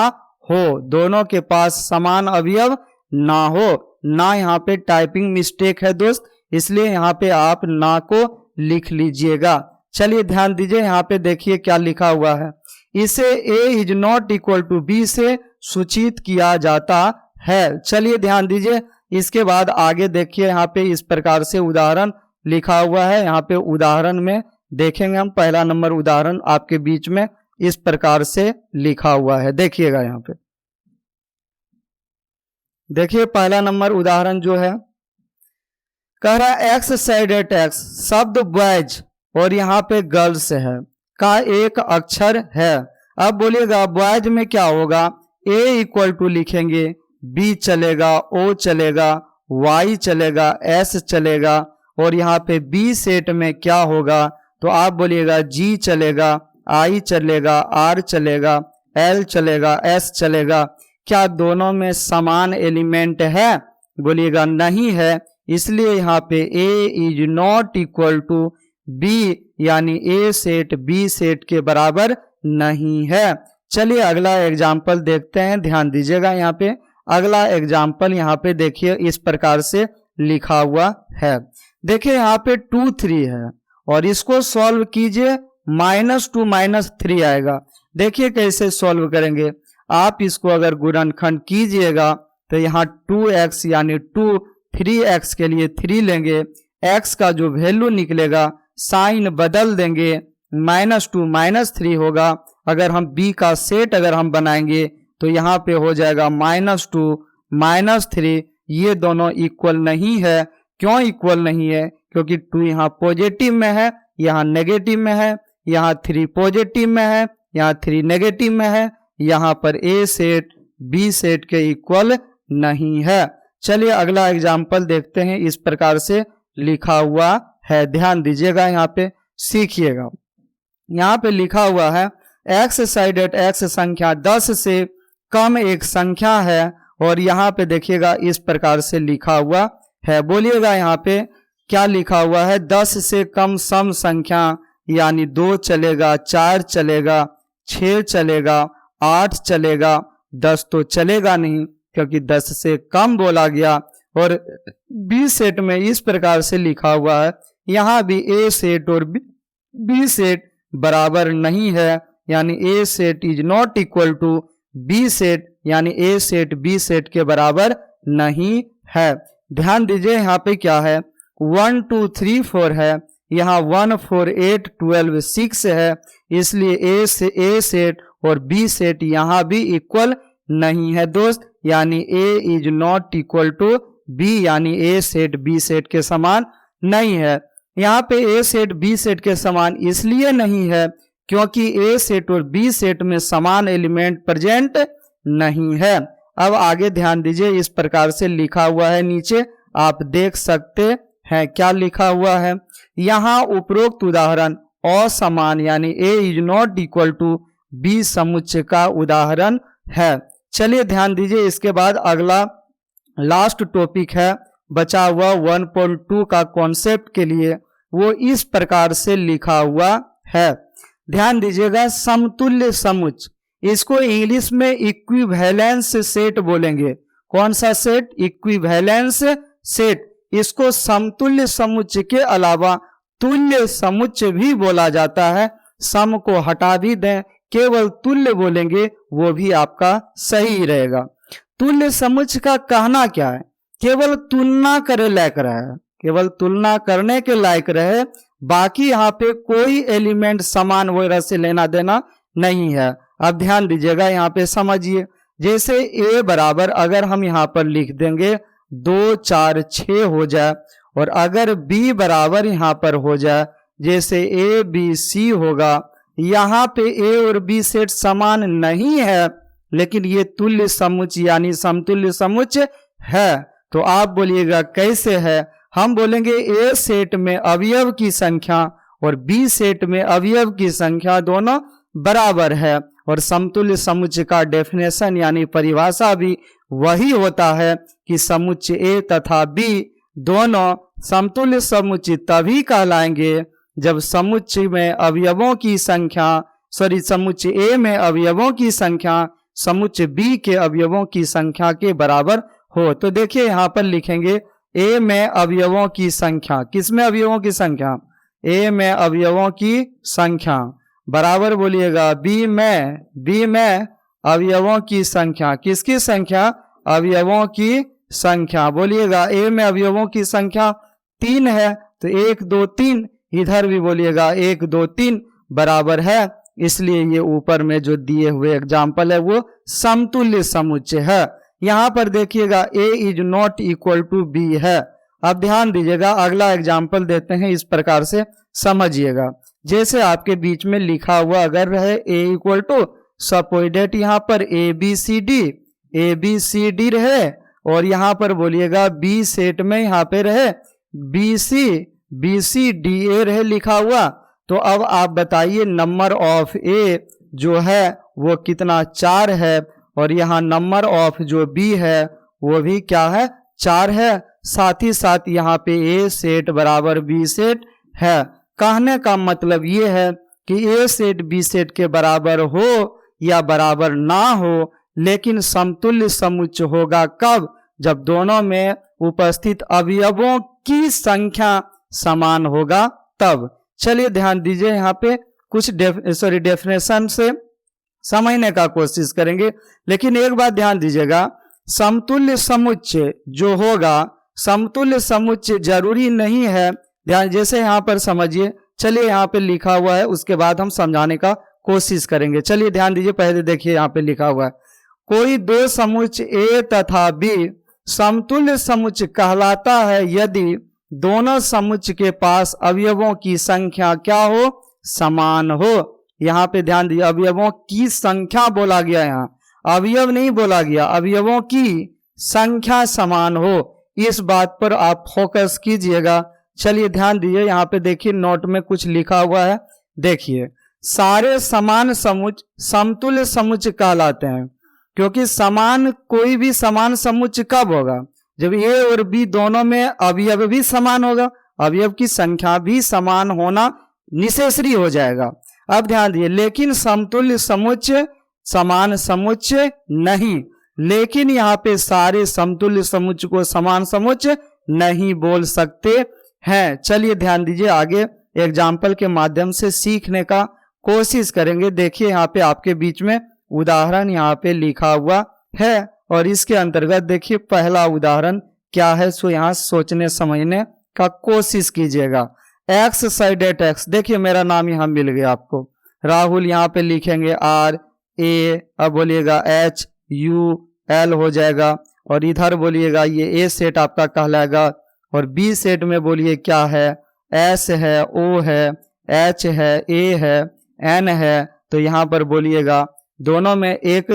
हो, दोनों के पास समान अवयव ना हो। ना यहाँ पे टाइपिंग मिस्टेक है दोस्त, इसलिए यहाँ पे आप ना को लिख लीजिएगा। चलिए ध्यान दीजिए, यहाँ पे देखिए क्या लिखा हुआ है, इसे A is not equal to B से सूचित किया जाता है। चलिए ध्यान दीजिए, इसके बाद आगे देखिए, यहाँ पे इस प्रकार से उदाहरण लिखा हुआ है, यहाँ पे उदाहरण में देखेंगे हम, पहला नंबर उदाहरण आपके बीच में इस प्रकार से लिखा हुआ है, देखिएगा यहाँ पे देखिए पहला नंबर उदाहरण जो है, कह रहा है एक्स साइडेड एक्स शब्द बॉयज और यहाँ पे गर्ल्स है का एक अक्षर है। अब बोलिएगा बॉयज में क्या होगा, ए इक्वल टू लिखेंगे, बी चलेगा, ओ चलेगा, वाई चलेगा, एस चलेगा, और यहाँ पे बी सेट में क्या होगा, तो आप बोलिएगा जी चलेगा, आई चलेगा, आर चलेगा, एल चलेगा, एस चलेगा। क्या दोनों में समान एलिमेंट है, बोलिएगा नहीं है, इसलिए यहाँ पे A is not equal to B, यानी ए सेट बी सेट के बराबर नहीं है। चलिए अगला एग्जाम्पल देखते हैं, ध्यान दीजिएगा, यहाँ पे अगला एग्जाम्पल यहाँ पे देखिए इस प्रकार से लिखा हुआ है। देखिए यहाँ पे 2 3 है और इसको सॉल्व कीजिए, -2 -3 आएगा। देखिए कैसे सॉल्व करेंगे। आप इसको अगर गुणनखंड कीजिएगा तो यहाँ 2x यानी 2 3x के लिए 3 लेंगे, x का जो वैल्यू निकलेगा साइन बदल देंगे, -2 -3 होगा। अगर हम b का सेट अगर हम बनाएंगे तो यहाँ पे हो जाएगा -2 -3। ये दोनों इक्वल नहीं है। क्यों इक्वल नहीं है? क्योंकि 2 यहाँ पॉजिटिव में है, यहाँ नेगेटिव में है, यहाँ 3 पॉजिटिव में है, यहाँ 3 नेगेटिव में है। यहाँ पर a सेट b सेट के इक्वल नहीं है। चलिए अगला एग्जाम्पल देखते हैं। इस प्रकार से लिखा हुआ है, ध्यान दीजिएगा, यहाँ पे सीखिएगा। यहाँ पे लिखा हुआ है x साइडेड x संख्या 10 से कम एक संख्या है और यहाँ पे देखिएगा इस प्रकार से लिखा हुआ है। बोलिएगा यहाँ पे क्या लिखा हुआ है? 10 से कम सम संख्या यानी 2 चलेगा, 4 चलेगा, 6 चलेगा, 8 चलेगा, 10 तो चलेगा नहीं क्योंकि 10 से कम बोला गया। और बी सेट में इस प्रकार से लिखा हुआ है, यहाँ भी ए सेट और बी सेट बराबर नहीं है, यानी A set is not equal to B set, यानी ए सेट बी सेट के बराबर नहीं है। ध्यान दीजिए यहाँ पे क्या है, 1 2 3 4 है, यहाँ 1 4 8 12 6 है, इसलिए ए सेट और बी सेट यहाँ भी इक्वल नहीं है दोस्त, यानी A is not equal to B, यानी ए सेट बी सेट के समान नहीं है। यहाँ पे ए सेट बी सेट के समान इसलिए नहीं है क्योंकि ए सेट और बी सेट में समान एलिमेंट प्रेजेंट नहीं है। अब आगे ध्यान दीजिए, इस प्रकार से लिखा हुआ है, नीचे आप देख सकते हैं क्या लिखा हुआ है। यहाँ उपरोक्त उदाहरण असमान यानी A is not equal to B समुच्चय का उदाहरण है। चलिए ध्यान दीजिए, इसके बाद अगला लास्ट टॉपिक है बचा हुआ 1.2 का कॉन्सेप्ट के लिए, वो इस प्रकार से लिखा हुआ है। ध्यान दीजिएगा, समतुल्य समुच्चय, इसको इंग्लिश में इक्विवेलेंस सेट बोलेंगे। कौन सा सेट? Equivalence set. इसको समतुल्य समुच्चय के अलावा तुल्य समुच्चय भी बोला जाता है। सम को हटा भी दें, केवल तुल्य बोलेंगे, वो भी आपका सही रहेगा। तुल्य समुच्चय का कहना क्या है? केवल तुलना करे लायक रहे, केवल तुलना करने के लायक रहे, बाकी यहाँ पे कोई एलिमेंट समान वगैरह से लेना देना नहीं है। अब ध्यान दीजिएगा, यहाँ पे समझिए, जैसे a बराबर अगर हम यहाँ पर लिख देंगे 2 4 6 हो जाए, और अगर b बराबर यहाँ पर हो जाए जैसे a b c होगा, यहाँ पे a और b सेट समान नहीं है लेकिन ये तुल्य समुच्चय यानी समतुल्य समुच्चय है। तो आप बोलिएगा कैसे है? हम बोलेंगे ए सेट में अवयव की संख्या और बी सेट में अवयव की संख्या दोनों बराबर है, और समतुल्य समुच्चय का डेफिनेशन यानी परिभाषा भी वही होता है कि समुच्चय ए तथा बी दोनों समतुल्य समुच्चय तभी कहलाएंगे जब समुच्चय में अवयवों की संख्या समुच्चय ए में अवयवों की संख्या समुच्चय बी के अवयवों की संख्या के बराबर हो। तो देखिए यहाँ पर लिखेंगे ए में अवयवों की संख्या, किसमें अवयवों की संख्या? ए में अवयवों की संख्या बराबर बोलिएगा बी में अवयवों की संख्या, किसकी संख्या? अवयवों की संख्या। बोलिएगा ए में अवयवों की संख्या 3 है तो 1 2 3, इधर भी बोलिएगा 1 2 3 बराबर है, इसलिए ये ऊपर में जो दिए हुए एग्जाम्पल है वो समतुल्य समुच्चय है। यहाँ पर देखिएगा a is not equal to b है। अब ध्यान दीजिएगा, अगला एग्जाम्पल देते हैं, इस प्रकार से समझिएगा। जैसे आपके बीच में लिखा हुआ अगर रहे a इक्वल टू सपोजिट यहाँ पर a b c d रहे, और यहाँ पर बोलिएगा b सेट में यहाँ पे रहे b c d a रहे लिखा हुआ, तो अब आप बताइए नंबर ऑफ a जो है वो कितना? 4 है, और यहाँ नंबर ऑफ जो b है वो भी क्या है? 4 है। साथ ही साथ यहाँ पे a सेट बराबर b सेट है। कहने का मतलब ये है कि a सेट b सेट के बराबर हो या बराबर ना हो, लेकिन समतुल्य समुच्चय होगा कब? जब दोनों में उपस्थित अवयवों की संख्या समान होगा तब। चलिए ध्यान दीजिए, यहाँ पे कुछ डेफिनेशन से समझने का कोशिश करेंगे। लेकिन एक बात ध्यान दीजिएगा, समतुल्य समुच्चय जो होगा, समतुल्य समुच्चय जरूरी नहीं है, ध्यान जैसे यहाँ पर समझिए। चलिए यहाँ पे लिखा हुआ है, उसके बाद हम समझाने का कोशिश करेंगे। चलिए ध्यान दीजिए, पहले देखिए यहाँ पे लिखा हुआ है, कोई दो समुच्चय ए तथा बी समतुल्य समुच्चय कहलाता है यदि दोनों समुच्चय के पास अवयवों की संख्या क्या हो? समान हो। यहाँ पे ध्यान दीजिए, अवयवों की संख्या बोला गया, यहाँ अवयव नहीं बोला गया, अवयवों की संख्या समान हो, इस बात पर आप फोकस कीजिएगा। चलिए ध्यान दीजिए, यहाँ पे देखिए नोट में कुछ लिखा हुआ है, देखिए सारे समान समुच्चय समतुल्य समुच्चय कहलाते हैं, क्योंकि समान कोई भी समान समुच्चय कब होगा? जब ए और बी दोनों में अवयव भी समान होगा, अवयव की संख्या भी समान होना निसेसरी हो जाएगा। अब ध्यान दिए, लेकिन समतुल्य समुच्चय समान समुच्चय नहीं, लेकिन यहाँ पे सारे समतुल्य समुच्चय को समान समुच्चय नहीं बोल सकते हैं। चलिए ध्यान दीजिए, आगे एग्जाम्पल के माध्यम से सीखने का कोशिश करेंगे। देखिए यहाँ पे आपके बीच में उदाहरण यहाँ पे लिखा हुआ है, और इसके अंतर्गत देखिए पहला उदाहरण क्या है, सो यहाँ सोचने समझने का कोशिश कीजिएगा। एक्स साइड एट एक्स, देखिए मेरा नाम यहाँ मिल गया आपको, राहुल यहाँ पे लिखेंगे आर ए, अब बोलिएगा एच यू एल हो जाएगा, और इधर बोलिएगा ये ए सेट आपका कहलाएगा, और बी सेट में बोलिए क्या है, एस है, ओ है, एच है, ए है, एन है। तो यहाँ पर बोलिएगा दोनों में एक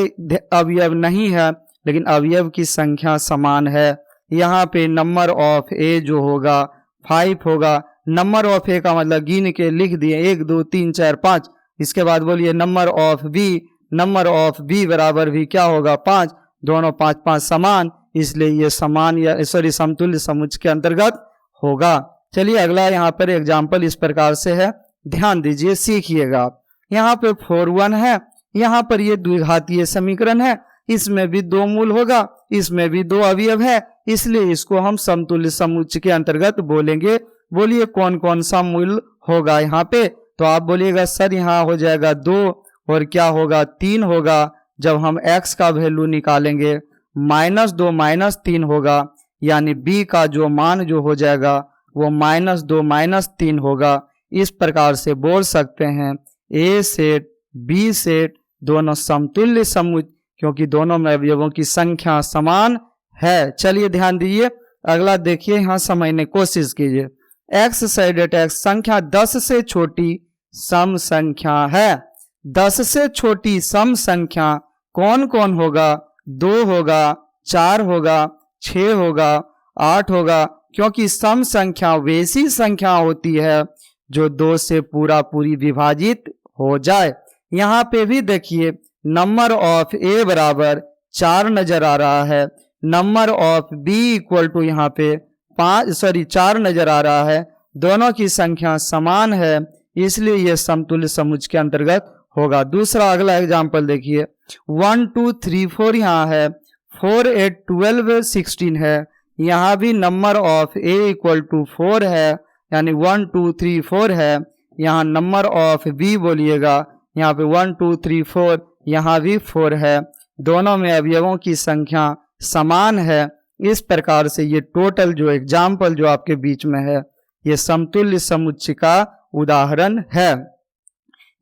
अवयव नहीं है, लेकिन अवयव की संख्या समान है। यहाँ पे नंबर ऑफ ए जो होगा 5 होगा। नंबर ऑफ ए का मतलब गिन के लिख दिए 1 2 3 4 5। इसके बाद बोलिए number of B, number of B बराबर भी क्या होगा 5, दोनों 5 5 समान, इसलिए ये समान या समतुल्य समुच्चय के अंतर्गत होगा। चलिए अगला यहाँ पर एग्जाम्पल इस प्रकार से है, ध्यान दीजिए सीखिएगा। यहाँ पे 4 है, यहाँ पर ये द्विघातीय समीकरण है, इसमें भी 2 मूल होगा, इसमें भी 2 अवयव है, इसलिए इसको हम समतुल्य समुच्चय के अंतर्गत बोलेंगे। बोलिए कौन कौन सा मूल होगा यहाँ पे? तो आप बोलिएगा सर यहाँ हो जाएगा 2 और क्या होगा 3 होगा। जब हम x का वैल्यू निकालेंगे -2 -3 होगा, यानी b का जो मान जो हो जाएगा वो -2 -3 होगा। इस प्रकार से बोल सकते हैं a सेट b सेट दोनों समतुल्य समुच्चय, क्योंकि दोनों में अवयवों की संख्या समान है। चलिए ध्यान दीजिए, अगला देखिए, यहाँ समझने की कोशिश कीजिए। x साइड एट x संख्या 10 से छोटी सम संख्या है। 10 से छोटी सम संख्या कौन कौन होगा? 2 होगा, 4 होगा, 6 होगा, 8 होगा, क्योंकि सम संख्या वैसी संख्या होती है जो 2 से पूरी विभाजित हो जाए। यहाँ पे भी देखिए नंबर ऑफ ए बराबर 4 नजर आ रहा है, number of B equal to यहाँ पे 4 नजर आ रहा है, दोनों की संख्या समान है, इसलिए यह समतुल्य समुच्चय के अंतर्गत होगा। दूसरा अगला एग्जाम्पल देखिए, 1 2 3 4 यहाँ है, 4 8 12 16 है, यहाँ भी number of A equal to 4 है, यानी 1 2 3 4 है। यहाँ नंबर ऑफ बी बोलिएगा, यहाँ पे 1 2 3 4, यहाँ भी 4 है, दोनों में अवयवों की संख्या समान है। इस प्रकार से ये टोटल जो एग्जाम्पल जो आपके बीच में है, ये समतुल्य समुच्चय का उदाहरण है।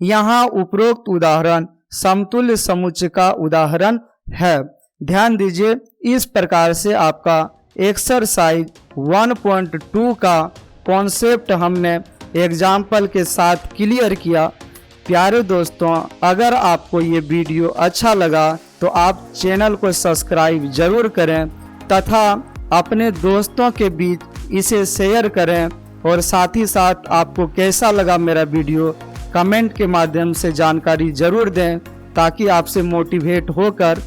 यहाँ उपरोक्त उदाहरण समतुल्य समुच्चय का उदाहरण है। ध्यान दीजिए, इस प्रकार से आपका एक्सरसाइज 1.2 का कॉन्सेप्ट हमने एग्जाम्पल के साथ क्लियर किया। प्यारे दोस्तों, अगर आपको ये वीडियो अच्छा लगा तो आप चैनल को सब्सक्राइब जरूर करें तथा अपने दोस्तों के बीच इसे शेयर करें, और साथ ही साथ आपको कैसा लगा मेरा वीडियो कमेंट के माध्यम से जानकारी जरूर दें, ताकि आपसे मोटिवेट होकर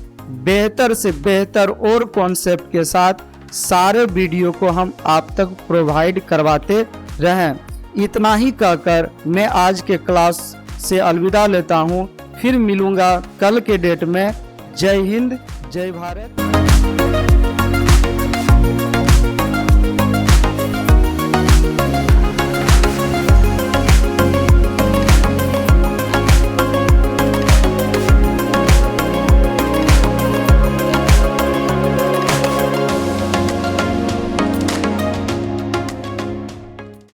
बेहतर से बेहतर और कॉन्सेप्ट के साथ सारे वीडियो को हम आप तक प्रोवाइड करवाते रहें। इतना ही कहकर मैं आज के क्लास से अलविदा लेता हूँ, फिर मिलूँगा कल के डेट में। जय हिंद, जय भारत।